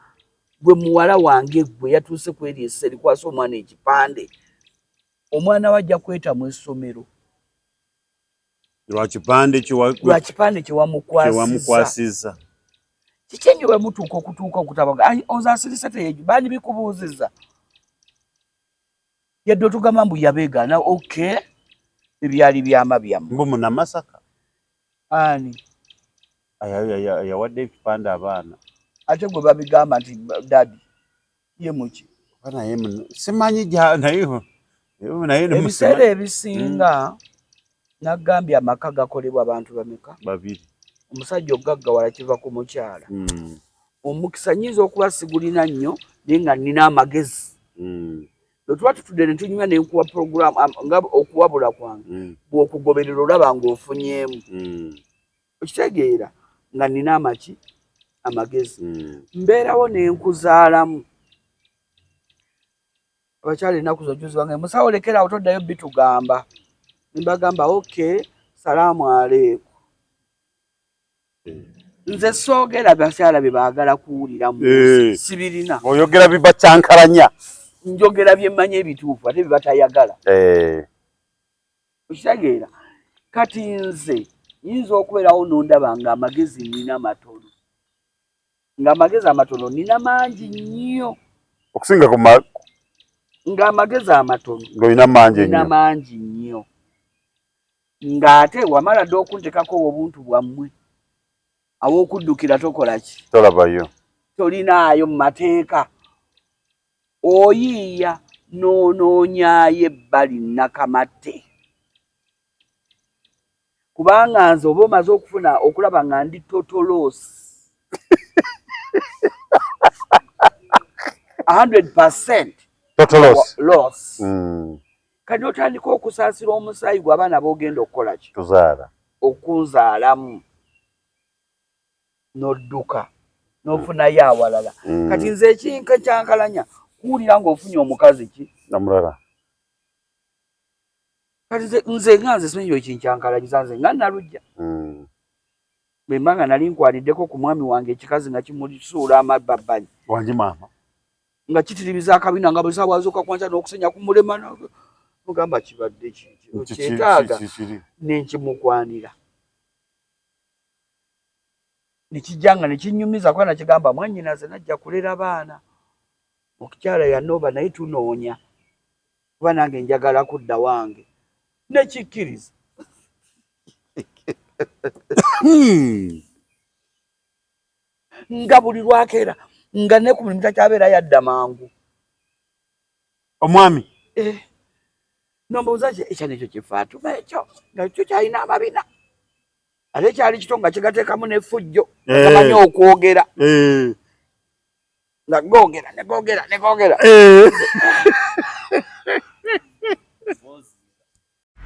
Gwe muwala wange gwe yatuuse kweri esse likwasa omwana ekipande. Omwana wajja kweta mu essomero. Lwa kipande kyewamukwasizza. Kiki ennyo bwe mutuuka okutabaga? Ozaasirise teyeju bandi bikubuuzizza. Yadde otugamba mbu yabeegaana okay. Ebyali byama byammwe. Mbu Munamasaka. Ani? Yawadde ekipande abaana. Ate gwe babigamba nti dadi ye muki? Simanyi naye ebiseera ebisinga nagambye amaka gakolebwa abantu bameka? Babiri. Omusajja ogaggawala kiva ku mukyala. Omukisa nnyinza okuba sigulina nnyo naye nga nnina amagezi. Lwe tuba tutudde ne tunywa ne nkuwa program nga okuwabula kwange bw'okugoberera olaba ng'ofunyeemu. Okitegeera nga nnina amaki? Amagezi. Mbeerawo ne nkuzaalamu. Abakyala ennaku zojjuzi bange musawo lekera otoddayo bitugamba. Nimbagamba okay, salaamu aleikum. Nze soogera bakyala bye baagala kuwulira mu sibirina. Oyogera bibacyankalanya. Njogera bye mmanyi ebituufu ate bye batayagala. Okitegeera? Kati nze yinza okubeerawo n'ondaba nga amagezi nina matono. Ng'amagezi amatono nina mangi nnyo. Okusinga ku ng'amagezi amatono ng'olina mangi nnyo. Ng'ate wamala dde okuntekako obuntu bwammwe aw'okuddukira tokola ki? Tolabayo. Tolinaayo mu mateeka. Oyiiya n'onoonyaayo ebbali nakamatte. Kubanga nze oba omaze okufuna okulaba nga ndi totolosi 100% loss. Kati otandika okusaasira omusaayi gwe abaana b'ogenda okukola ki? Tuzaala. Okunzaalamu. N'odduka. N'ofunayo awalala. Kati nze ekinka kyankalanya kuwulira ng'ofunye omukazi ki? Namulala. Kati nze simanyi ekinkyankalanyiza nze nga nalujja. Bwe mba nga nali nkwaliddeko ku mwami wange ekikazi nga kimusuula amabbabbali. Wangi maama. Nga kitiribiza akabina nga buli saa bwazooka kwanca n'okusenya ku mulema mugamba kibadde kyetaaga nenkimukwanira. Nekijja nga nekinnyumiza kuba nakigamba mwannyinaze najja kulera baana. Omukyala yanooba naye tunoonya. Kuba nange njagala kudda wange. Nekikkiriza. Nga buli lwakeera nga ne ku mulimu takyabeera yadda mangu. Omwami. Nombuuza ekyo nekyo kifaatuma ekyo nga kyo kyalina amabina. Ate kyali kito nga kigateekamu n'effujjo nga tamanyi okwogera. Nga googera.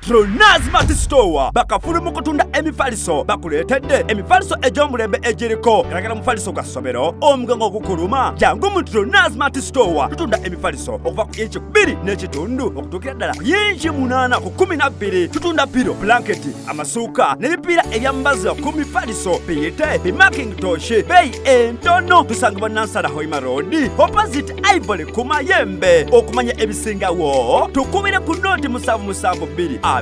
Tronaz Mart Store bakafulu mu kutunda emifaliso bakuleetedde emifaliso egy'omulembe egiriko galagala mufaliso gwa ssomero omugango ogukuluma jangu mu Tronaz Mart Store tutunda emifaliso okuva ku inchi 2 n'ekitundu okutuukira ddala ku inchi 8 ku 12 tutunda piro blanketi amasuuka n'ebipiira ebyambaza ku mifaliso biyite bimakintosh beeyi entono tusangibwa Nansana Hoima Road opposite Ivory ku Mayembe okumanya ebisingawo tukubire ku noti 772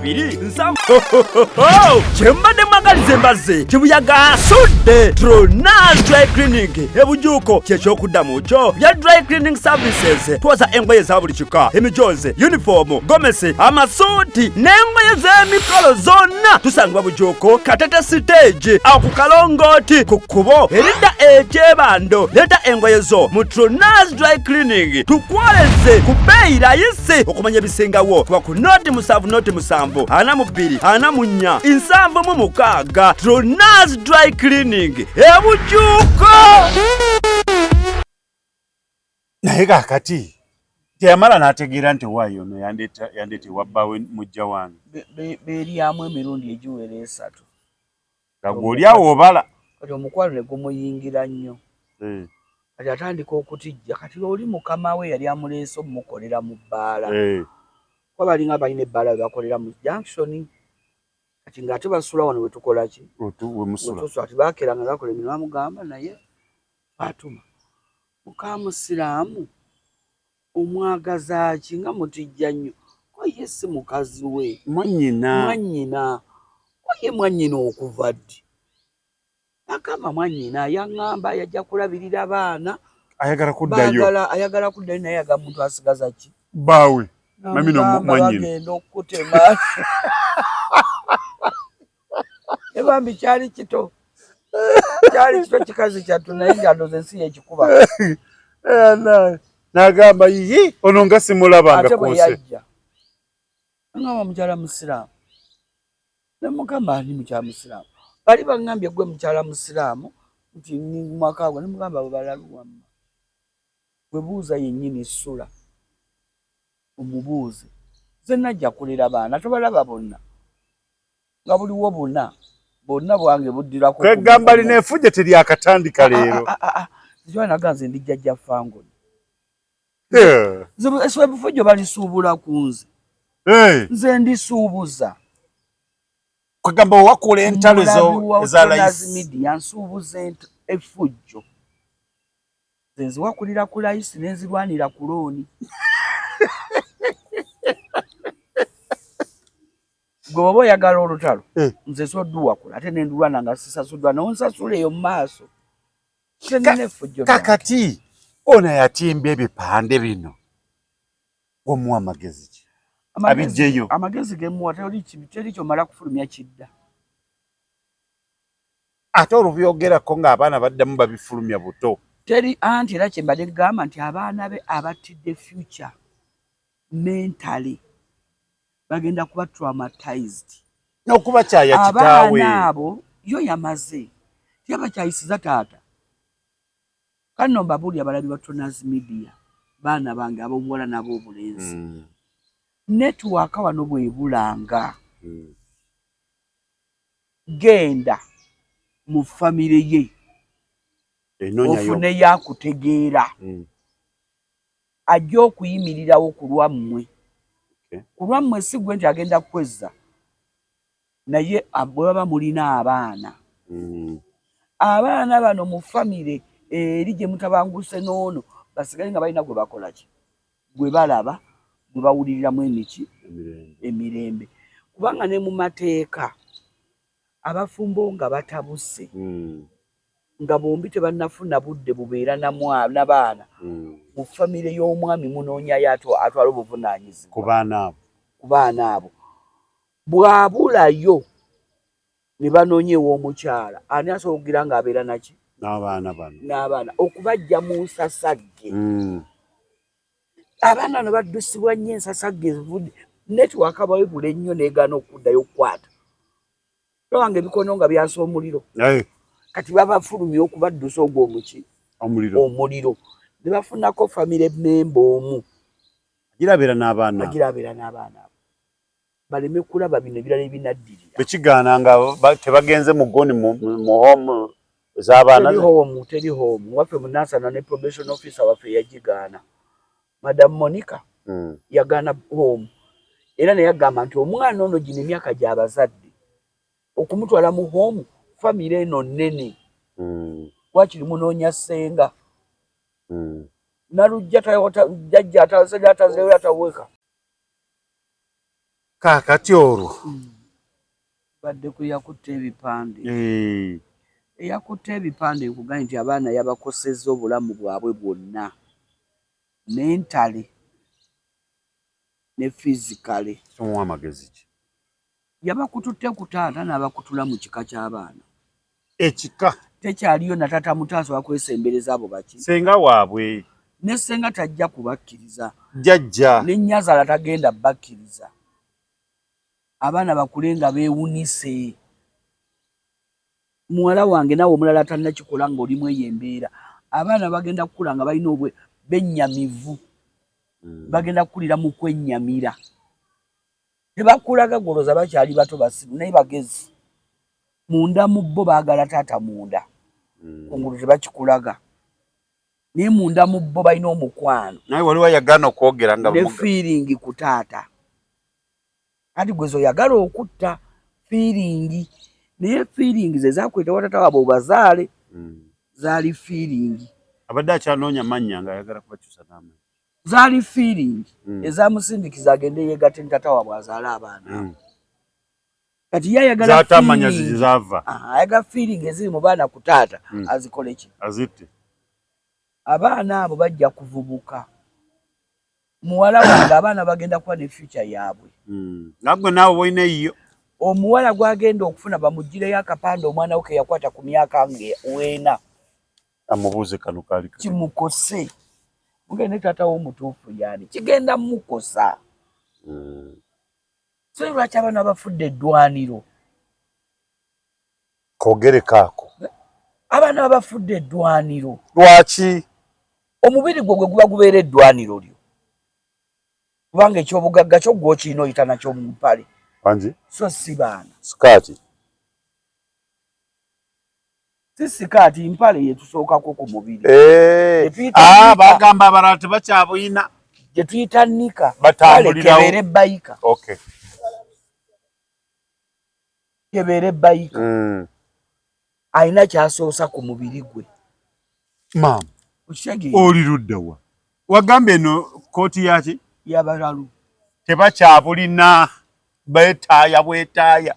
Chembade mwagalize mbaze chibuyaga sudde Tronaz Dry Cleaning ebujuko kyekyokudamu kyo bya dry cleaning services twoza engoye za buli kika emijoze uniform gomesi amasuuti n'engoye z'emikolo zonna tusangibwa bujuko Katete stage aku Kalongoti ku kkubo erida ekyebando leta engoye zo mu Tronaz Dry Cleaning tukwoleze ku bbeeyi rayisi okumanya ebisingawo kuba ku noti 7 ana mubiri ana munya insambo mu mukaga Tronaz Dry Cleaning ebujuko naye kakati teyamala n'ategeera nti waayo no yandete wabbawe mujja wange beeryamu emirundi egiwera 3 gagwoli awo obala kati omukwano ne gumuyingira nnyo kati atandika okutijja kati oli mukama we yali amuleese omukolera mu bbaala kwa balinga balina ebbaala we bakolera mu junction kati ng'ate basula wano we tukola ki ati baakeranga gakola emirimu amugamba naye Fatuma mukamusiraamu omwagaza ki nga mutijja nnyo ko ye si mukazi we mwannyina ko ye mwannyina okuva ddi akama mwannyina yaŋŋamba yajja kulabirira abaana ayagala kuddayo naye yaga muntu asigaza ki baawe mami no mwannyina bagenda okutema ebambi kyali kito kikazi kyattu naye ng'adoze ensi yekikuba n'agamba yiyi ono nga simulabanga ate bwe yajja aŋŋamba mukyala musiraamu ne mugamba ani mukyala musiraamu bali baŋŋambye gwe mukyala musiraamu nti mwaka gwe ne mugamba bwe balaluwamma gwe buuza yennyini ssula omubuuze nze najja kulera baana tobalaba bonna nga buliwo bonna bwange buddirako kwegamba lina efujja teryakatandika leero naga nze ndi jjajja Fangoni eswe bufujjo balisuubula ku nze nze ndisuubuza kwegamba owakula entalo eza layisi media nsuubuza effujjo nze nziwakulira ku layisi nenzirwanira ku looni gwe baba oyagala olutalo nze sodduwakula ate nendulwana nga sisasuddwa nonsasula eyo mu maaso kakati ono yatimba ebipande bino omuwa amagezi ki abijjeyo amagezi gemuwa teri kyomala kufulumya kidda ate olubyogerako ng'abaana baddamu babifulumya buto teri anti era kyembadde gamba nti abaana be abattidde future mentally bagenda kuba traumatized n'okuba kyaya kitaawe abaana abo yo yamaze tiyabakyayisiza taata kano mbabuli abalabi ba Tronaz Media baana bange ab'obuwala n'ab'obulenzi network wano bwebulanga genda mu famire ye ofune yakutegeera ajja okuyimirirawo ku lwammwe si gwe nti agenda kwezza naye bwe baba mulina abaana bano mu famire eri gye mutabanguse n'ono basigale nga balina gwe bakola ki gwe balaba gwe bawuliriramu emirembe kubanga ne mu mateeka abafumbo nga batabuse nga bombi tebannafuna budde bubeera n'abaana mu famire y'omwami munoonyayo atwala obuvunaanyizibwa ku baana abo bw'abulayo ne banoonya ew'omukyala ani asobola okugira ng'abeera naki n'abaana okubajja mu nsasagge abaana bano baddusibwa nnyo ensasagge ezivudde netiwaaka bawebula ennyo n'egaana okuddayo okukwata towange ebikono nga byasa omuliro kati babafulumya okubaddusa ogwo omuliro ne bafunako famire memba omu agirabeera n'abaana abo baleme kulaba bino ebirala ebinaddirira. Bekigaana nga tebagenze mu goni mu home z'abaana teri home waffe mu Nansana ne probation officer waffe yagigaana. Madam Monica yagaana home era naye agamba nti omwana ono gino emyaka gy'abazadde okumutwala mu home famire eno nnene wakiri munoonya ssenga nalujja jajja ataweka kaakati olwo badde kuyakutte ebipande eyakutte ebipande nkugambye nti abaana yabakosezza obulamu bwabwe bwonna mentally ne physically. Somuwa amagezi ki yabakututte ku taata n'abakutula mu kika ky'abaana. Ekika tekyaliyo na taata mutaso akwesembereza abo baki senga waabwe ne senga tajja kubakkiriza jjajja ne Nnyazala tagenda bakkiriza abaana bakulenga beewunise. Muwala wange nawe omulala tannakikola ng'olimu eyo embeera abaana bagenda kukula nga balina obwe bennyamivu bagenda kukulira mu kwennyamira tebakulaga goloza bakyali bato basiru naye bagezi munda mu bo baagala taata munda kungulu tebakikulaga naye munda mu bo balina omukwano naye waliwo yagaana okwogera nga ne feeling ku taata kati gwezo oyagala okutta feeling naye feeling ze zakweta watata waabwe obazaale zaali feeling abadde akyanoonya mannya nga ayagala kubakyusa n'amannya zaali feeling ezamusindikiza agende yegatte ntata waabwe azaale abaana kati yayagala zaatamanya zizaava ayaga feeling eziri mu baana ku taata azikole ki azitte abaana abo bajja kuvubuka muwala wange abaana bagenda kuba ne future yaabwe nagwe naawe olina eyiyo omuwala gwagenda okufuna bamugireyo akapande omwana we ke yakwata ku myaka wena amubuuze kano kaali kimukose mugende taata w'omutuufu yani kigenda mukosa so lwaki abaana bafudde eddwaniro kogerekaako abaana bafudde eddwaniro lwaki omubiri gwe gwe guba gubeera eddwaniro lyo kubanga ekyobugagga kyo gw'okirina oyita nakyo mu mpale anji so si baana sikaati si sikaati mpale yetusookako ku mubiri bagamba abalala tebakyabuyina gye tuyita nnika batambulirawo kebeere bayika kebeere bayika alina kyasoosa ku mubiri gwe maama oli ludda wa wagambye eno kooti yaki yabalalu tebakyabulina bwetaaya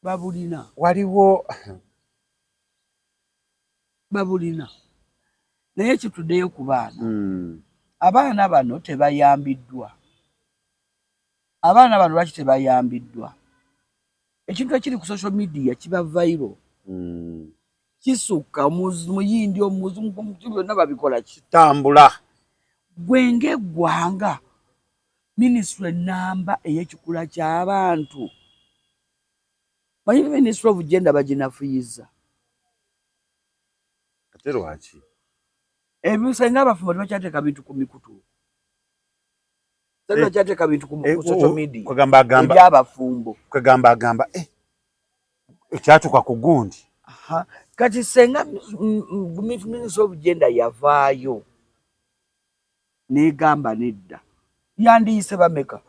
babulina waliwo babulina naye kituddeyo ku baana abaana bano tebayambiddwa abaana bano lwaki tebayambiddwa ekintu ekiri ku social media kiba viral kisukka muyindi omuzungu byonna babikola kitambula gwenge eggwanga minisitule ennamba ey'ekikula ky'abantu manyi minisitule of gender baginafuyiza ate lwaki ebisenga abafumbo tebakyateeka bintu ku mikutu tebakyateeka bintu ku social media ebyabafumbo kwegamba ekyatuka ku gundi kati senga minisitule of gender yavaayo negamba nedda yandiyise bameka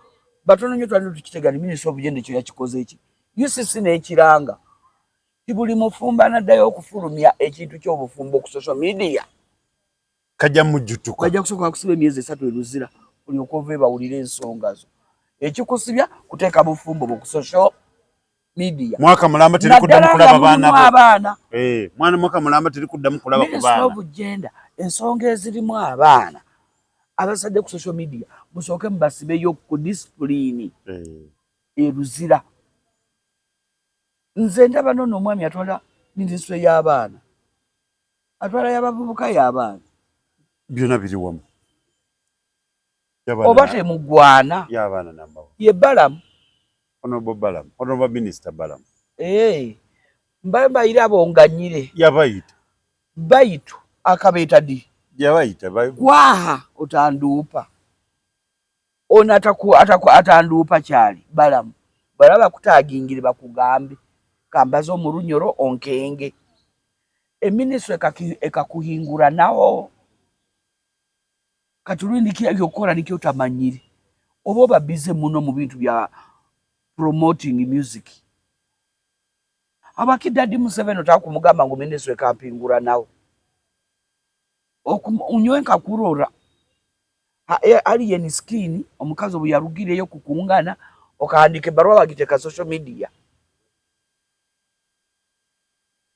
batono nnyo twalina tukitegani minisitule of gender ekyo yakikoze eki UCC n'ekiranga ti buli mufumbo anaddayo okufulumya ekintu ky'obufumbo ku social media kajja mujjutuka kajja kusooka kusiba emyezi 3 eruzira olyoka ova bawulira ensonga zo ekikusibya kuteeka bufumbo bwo ku social media mwaka mulamba terikuddamu kulaba baana bo mwaka mulamba terikuddamu kulaba ku baana minisitule of gender ensonga ezirimu abaana abasadde ku social media musooke mubasibeyo ku disipulini eruzira nze ndaba nono omwami atwala minisitule y'abaana atwala y'abavubuka y'abaana byonna biri wamu oba temugwana y'abaana nambawo ye Balamu honorable minister Balamu mbayira abonganyire yabayita bayitu akabeeta di yabayita kwaha otanduupa ono atanduupa kyali balamu balaba kutagingire bakugambe kambaza omulunyoro onkenge eminisitule ekakuhingura nawo katulindi kya yokola nikyo tamanyiri obo babize muno mu bintu bya promoting music abakidadi Museveni otakumugamba ngo minisitule kampingura nawo unywenka kurora ali yeni skin omukazi obu yarugireyo kukungana okaandike barua bagiteka social media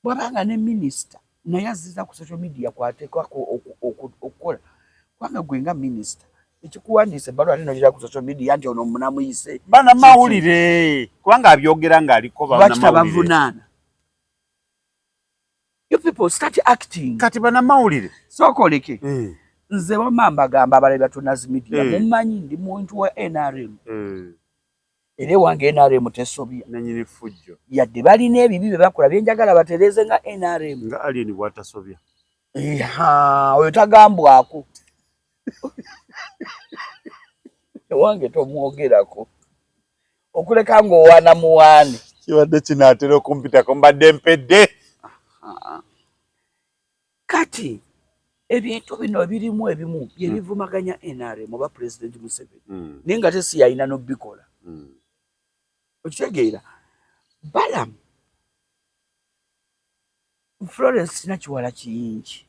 bwabanga ne minister naye aziza ku social media kwatekwa okukola kwanga gwenga minister ekikuwandise barua lino lira ku social media nti ono munamuyise bana mawulire kwanga abyogera nga aliko bana mawulire. You people start acting kati bana mawulire sokoleke nze wamamba gamba abalebe tunazi media mumanyi ndi muntu wa NRM ere wange NRM tesobya nanyini fujjo yadde bali n'ebibi bye bakola byenjagala batereze nga NRM nga alien bwatasobya oyo tagambwako wange tomwogerako okuleka ng'owaana muwaane kibadde kinaatera okumpitako mbadde mpedde kati ebintu bino birimu ebimu byebivumaganya NRM oba President Museveni naye nga tesi yalina n'obbikola okitegeera balamu Florence Nakiwala Kiyingi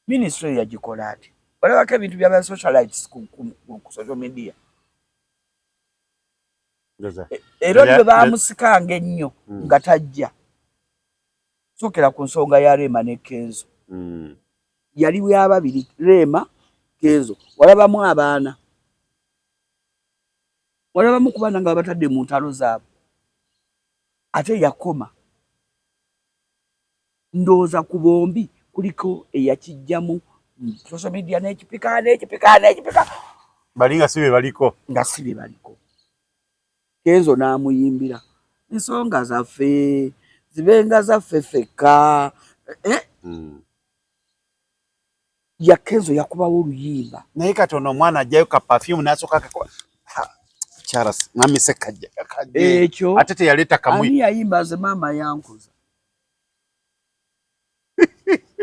ministry yagikola ati balabako ebintu byaba socialites ku social media era bwe bamusikanga ennyo nga tajja sokera ku nsonga ya Rema ne Kenzo yali byababiri Rema Kenzo walabamu abaana walabamu kubana nga batadde mu ntalo zaabo ate yakoma ndoza ku bombi kuliko eyakijjamu social media n'ekipika balinga sibe baliko nga sibe baliko Kenzo n'amuyimbira ensonga zaffe zibenga zaffe feka ya Kenzo yakubawo oluyimba naye katono omwana ajjayo ka perfume n'asooka akakola Charles namise kajja ekyo ate teyaleeta kamwe ani yayimba ze mama yankuza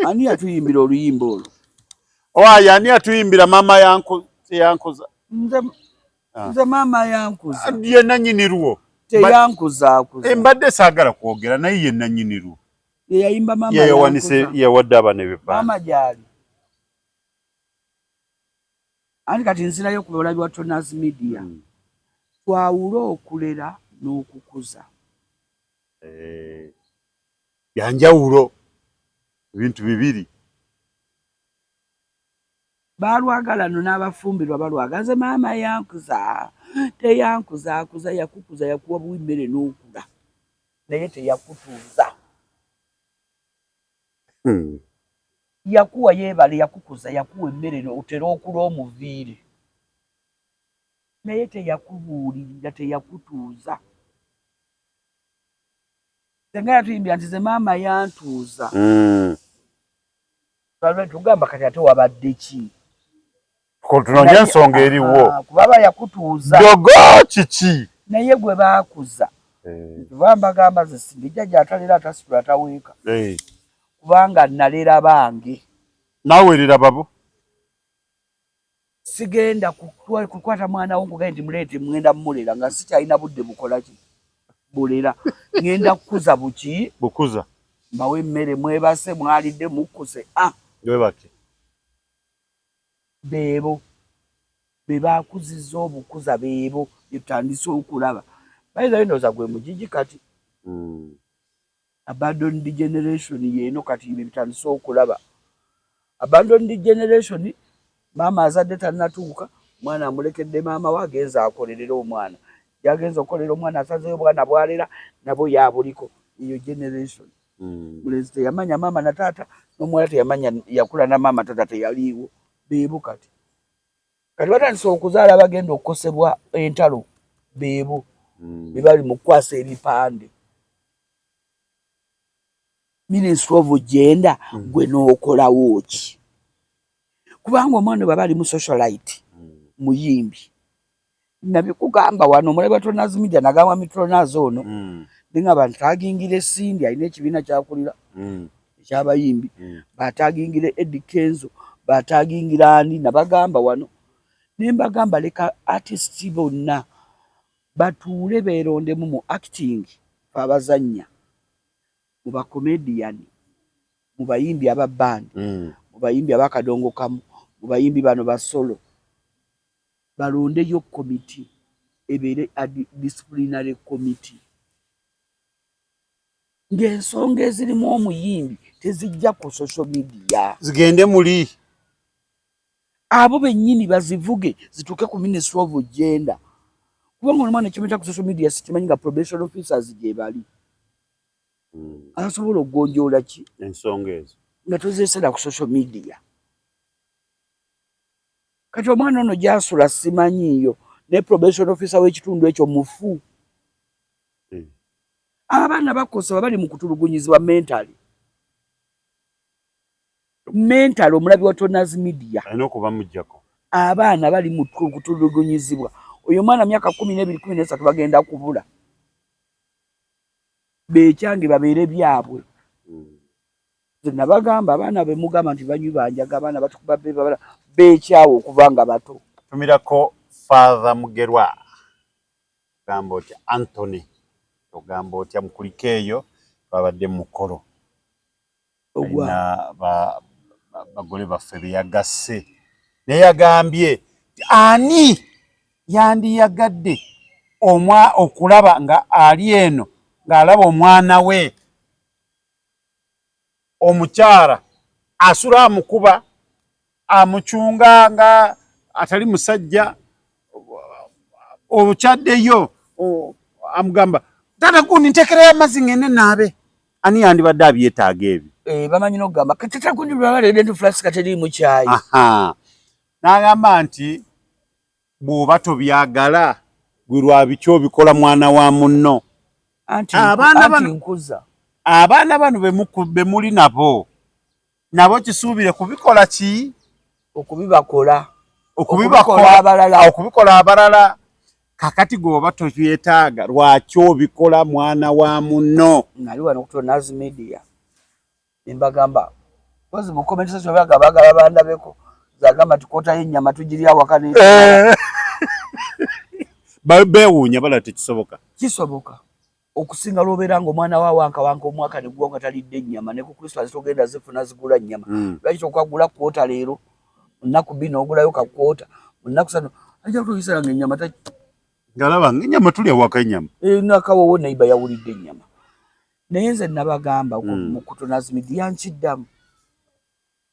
ani yatuyimbira oluyimba olwo oya ani atuyimbira mama yankuza nze mama yankuza ye nanyinirwo teyankuza mbadde saagala kwogera naye ye nanyinirwo ye yayimba mama ye yawanise yawadde abana ebipande mama gyali ani kati nzirayo ku bulabi wa Tonas Media twawula okulera n'okukuza byanjawulo bintu bibiri balwagalano n'abafumbirwa balwagaze mama yankuza teyankuza yakukuza yakuwa bw'immere n'okula naye teyakutuuza yakuwa yeebale yakukuza yakuwa emmere otera okula omuviire naye teyakubuulirira teyakutuuza senga yatuyimbira nti ze maama yantuuza tugamba kati ate wabadde ki tunoonya ensonga eriwo kubaba yakutuuza dogo kiki naye gwe baakuza tuba mbagamba ze sindijja gy'atalera atasitula ataweeka kubanga nalera bange naawe erera babo sigenda kukwata mwana wo ngugaye nti muleete mwenda mulera nga sikyalina budde bukola ki bulera ngenda kukuza bukuza mbawe emmere mwebase mwalidde mukkuse webake beebo be baakuzizza obukuza beebo byetutandise okulaba bayizayo ndowooza gwe mugigi kati abandoned generation yeeno kati bye bitandise okulaba abandoned generation maama azadde tannatuuka mwana amulekedde maama we agenza akolerera omwana yagenza okolera omwana asazeyo obwana bwalera nabo yabuliko eyo generation mulenzi teyamanya maama na taata n'omuwala teyamanya yakula na maama taata teyaliiwo beebo kati batandise okuzaala bagenda okukosebwa entalo beebo be bali mu kukwasa ebipande Ministry of Gender gwe n'okolawo ki kubanga omwana baba ali mu socialite muyimbi nabikugamba wano mulaba Tronazi Media nagamba Tronazi ono dinga bantagingire Cindy alina ekibiina kyakulira ekyabayimbi batagingire Eddie Kenzo batagingira ani nabagamba wano nembagamba leka artists bonna batuule beerondemu mu acting abazanya mu ba comedian mu bayimbi aba band mu bayimbi abakadongo kamu mu bayimbi bano ba solo balondeyo committee ebere disciplinary committee ng'ensonga ezirimu omuyimbi tezijja ku social media zigende muli abo bennyini bazivuge zituuke ku Ministry of Gender kubanga omwana ekimeta ku social media sikimanyi nga probation officers gye bali asobola okugonjoola ki ensonga ezo nga tozeesera ku social media kati omwana ono gy'asula simanyiiyo ne probation officer w'ekitundu ekyo mufu abaana bakosebwa bali mu kutulugunyizibwa mentally omulabi wa Tronazi Media alina okuba mujjako abaana bali mu kutulugunyizibwa oyo mwana myaka 12 13 bagenda kubula becyange babeere byabwe nabagamba abaana be mugamba nti banywi banjaga abaana batukuba bebala becyawo okubanga bato tumirako Father Mugerwa gamba otya Anthony ogamba otya mukulikeeyo babadde mukolo ogwa bagole baffe beyagasse naye yagambye ani yandiyagadde okulaba nga ali eno ng'alaba omwana we omukyala asula amukuba amucunga nga atali musajja obukyaddeyo amugamba tata gundi ntekerayo amazzi ngende naabe ani yandibadde abyetaaga ebyo bamanyi n'okugamba tata gundi lwabaleedde nti flasika teriimu kyayi n'agamba nti bw'oba tobyagala gwe lwabiki obikola mwana wa munno abaana bano be muli nabo kisuubire kubikola ki okubikola abalala kakati gwoba tobyetaaga lwaki obikola mwana wa munno nali wano ku Tronazi Media nembagamba kozi mu comment section bagala bandabeko zagamba tikota y'ennyama tugirya wakane bewuunya bala kisoboka okusinga lobeera ng'omwana wa wanka omwaka ne gwa nga talidde ennyama ne ku Christmas togenda zifuna zigula nnyama lwaki okwagula kwota leero nnaku bbiri n'ogulayo kakwota nnaku ssatu ajja kutuyisira ng'ennyama ngalaba ng'ennyama tulya waka ennyama nakawowo neiba yawulidde ennyama naye nze nabagamba mu Tronazi Media nkiddamu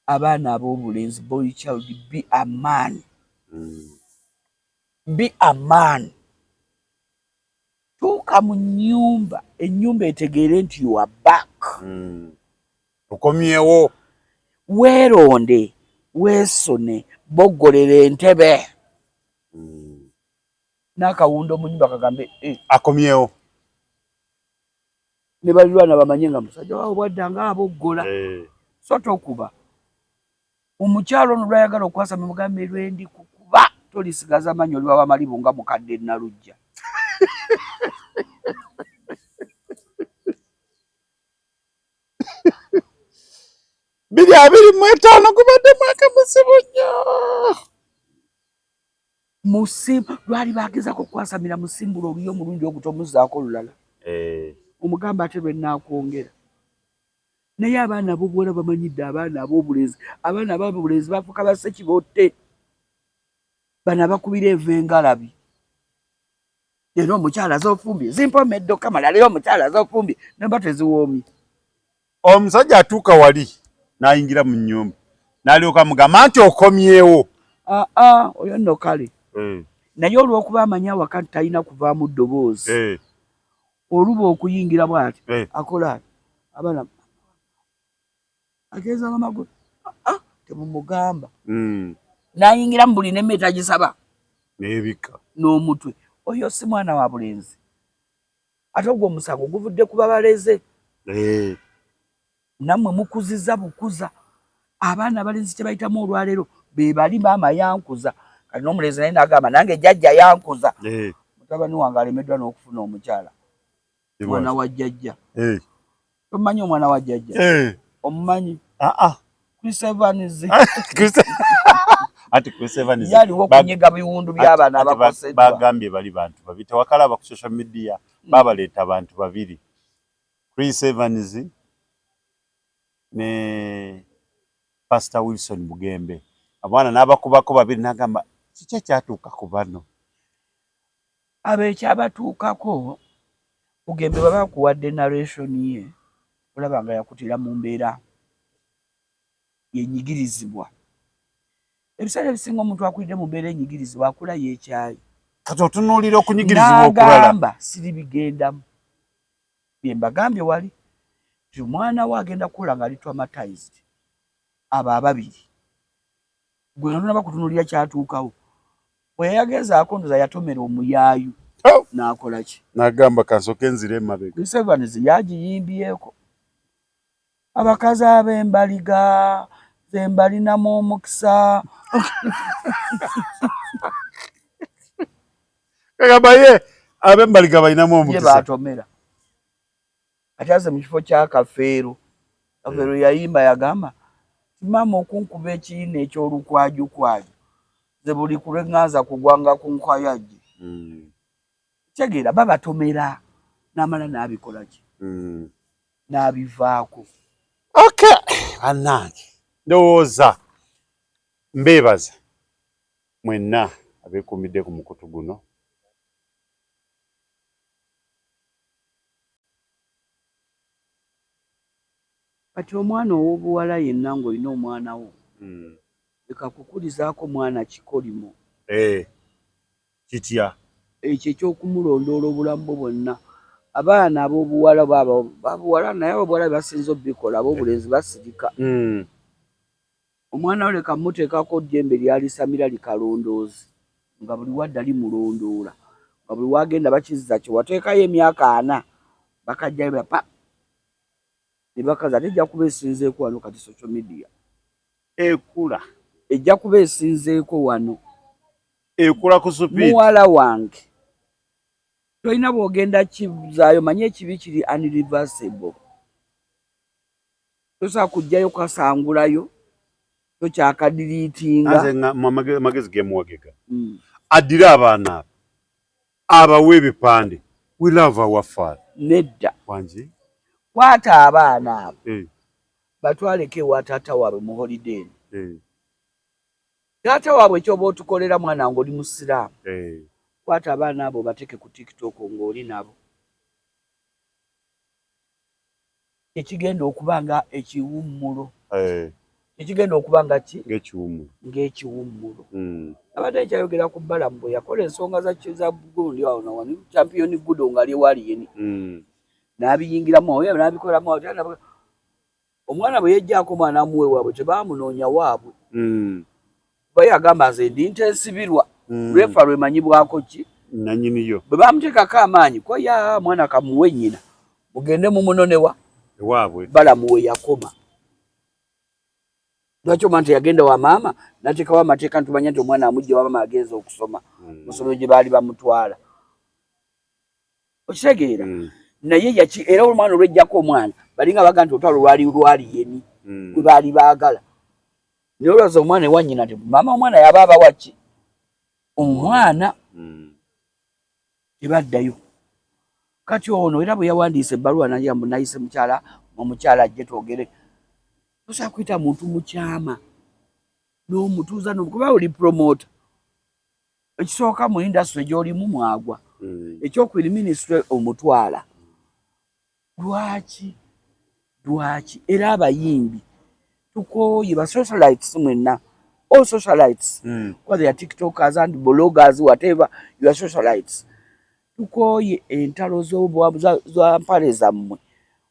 abaana ab'obulenzi boy child be a man be a man tuuka mu nnyumba ennyumba etegeere nti you are back okomyewo weeronde weesone boggolera entebe n'akawundo mu nnyumba kagambe akomyewo ne balirwana bamanye nga musajja waabwe bwaddanga aboggola so tokuba omukyalo ono lwayagala okwasama mugambe lwendi kukuba tolisigaza manyi oli wawamalibu nga mukadde nalujja biri 25 gubadde mwaka musibu nnyo lwali bagezako okwasamira musimbula obuyo omulundi ogutomuzaako olulala omugamba ate lwenaakwongera naye abaana ab'obuwala bamanyidde abaana ab'obulenzi bafuuka basekibotte bano abakubira eva engalabi era omukyala az'ofumbye zimpomedde okamala leero omukyala az'ofumbye nemba teziwoomye omusajja atuuka wali n'ayingira mu nnyumba n'alyoka mugamba nti okomyewo oyo nno kale naye olw'okuba amanyi awaka nti talina kuvaamu ddoboozi oluba okuyingira bw'ati akola ati abaana ageeza amagulu temumugamba n'ayingira mu buli nemme etagisaba n'ebika n'omutwe oyo si mwana wa bulenzi ate ogwo omusango guvudde ku babaleze nammwe mukuziza bukuza abaana abalenzi kye bayitamu olwaleero be bali maama yankuza kati n'omulenzi naye n'agamba nange jjajja yankuza mutabani wange alemeddwa n'okufuna omukyala mwana wa jjajja tomanyi omwana wa jjajja omumanyi Chris Evans ati Chris Evans yaliwo kunyiga biwundu by'abaana abakoseddwa bagambye bali bantu babiri tewakalaba ku social media babaleeta abantu babiri Chris Evans ne Pastor Wilson Bugembe abana n'abakubako babiri n'agamba kiki kyatuuka ku bano abekyabatuukako Bugembe baba kuwadde narration ye olaba nga yakutira mu mbeera yenyigirizibwa ebiseera ebisinga omuntu akulidde mu mbeera enyigirizibwa akula yeekyayi kati otunuulira okunyigirizibwa okulala n'agamba siri bigendamu bye mbagambye wali ti omwana we agenda kukula nga ali traumatized abo ababiri gwe nga tonaba kutunuulira kyatuukawo bwe yagezaako ndoza yatomera omuyaayu n'akola ki n'agamba kansooke enzire emabega Chris Evans yagiyimbyeko abakazi ab'embaliga ze mbalinamu omukisa kagamba ye ab'embaliga balinamu omukisa ye baatomera ate aze mu kifo kya Kafeero Kafeero yayimba yagamba maama okunkuba ekiyina eky'olukwajukwaju ze buli kulweŋŋanza kugwanga ku nkwayajje tegeera babatomera n'amala n'abikola ki n'abivaako bannange ndowooza mbeebaza mwenna abeekuumidde ku mukutu guno kati omwana ow'obuwala yenna ng'olina omwana wo leka kukulizaako mwana kikolimo kitya ekyo ekyokumulondoola obulamu bwe bwonna abaana ab'obuwala babuwala naye ab'obuwala basinza obbikola ab'obulenzi basirika omwana we leka muteekako jjembe lyalisamira likalondoozi nga buli wadda limulondoola nga buli wagenda bakizza kye wateekayo emyaka 4 bakajjayo bapa ne bakazi ate ejja kuba esinzeeko wano kati social media ekula ejja kuba esinzeeko wano ekula ku supiiti muwala wange tolina bw'ogenda kizaayo manye ekibi kiri unreversible tosobola kujjayo kasangulayo tokyakadiriitinga amagezi gemuwagega addire abaana abawe ebipande we love our father nedda wangi kwata abaana abo batwaleko ewa taata waabwe mu holiday taata waabwe ekyoba otukolera mwana nga oli musiraamu kwata abaana abo bateeke ku TikTok ng'oli nabo ekigenda okuba nga ekiwummulo ekigenda okuba nga ki ng'ekiwummulo abadde ekyayogera ku Balamu bwe yakola ensonga za gundi awo nawani champion gudo nga ali wali yeni n'abiyingiramu awo n'abikolamu awo omwana bwe yejjaako omwana amuwe waabwe tebaamunoonya waabwe bwe yagamba nze ndi ntensibirwa lwefa lwemanyibwako ki nanyiniyo bwe bamuteekako amaanyi ko ya mwana kamuwe nnyina mugende mumunonewa ewaabwe Balamu we yakoma lwaki omwana teyagenda wa maama n'ateekawo amateeka ntumanya nti omwana amujja wa maama agenza okusoma mu ssomero gye baali bamutwala okitegeera naye era omwana olwejjako omwana balinga baga nti otwala olwali yeni gwe baali baagala naye olwaza omwana ewa nnyina nti maama omwana yaba abawa ki omwana tebaddayo kati ono era bwe yawandiisa ebbaluwa nayamu nayise omukyala ajje twogere tosobola kuyita muntu mukyama n'omutuuza kuba oli promota ekisooka mu indasitule gy'olimu mwagwa ekyokubiri minisitule omutwala lwaki era abayimbi tukooye ba socialites mwenna all socialites whether you are tiktokers and bloggers whatever you are socialites tukooye entalo za mpale zammwe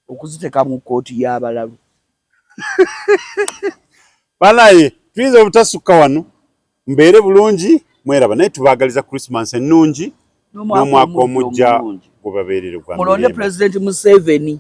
okuziteeka mu kkooti y'abalalu balaye tuyinza obutasukka wano mbeere bulungi mweraba naye tubaagaliza Christmas ennungi n'omwaka omujja gubabeerere gwa mulonde President Museveni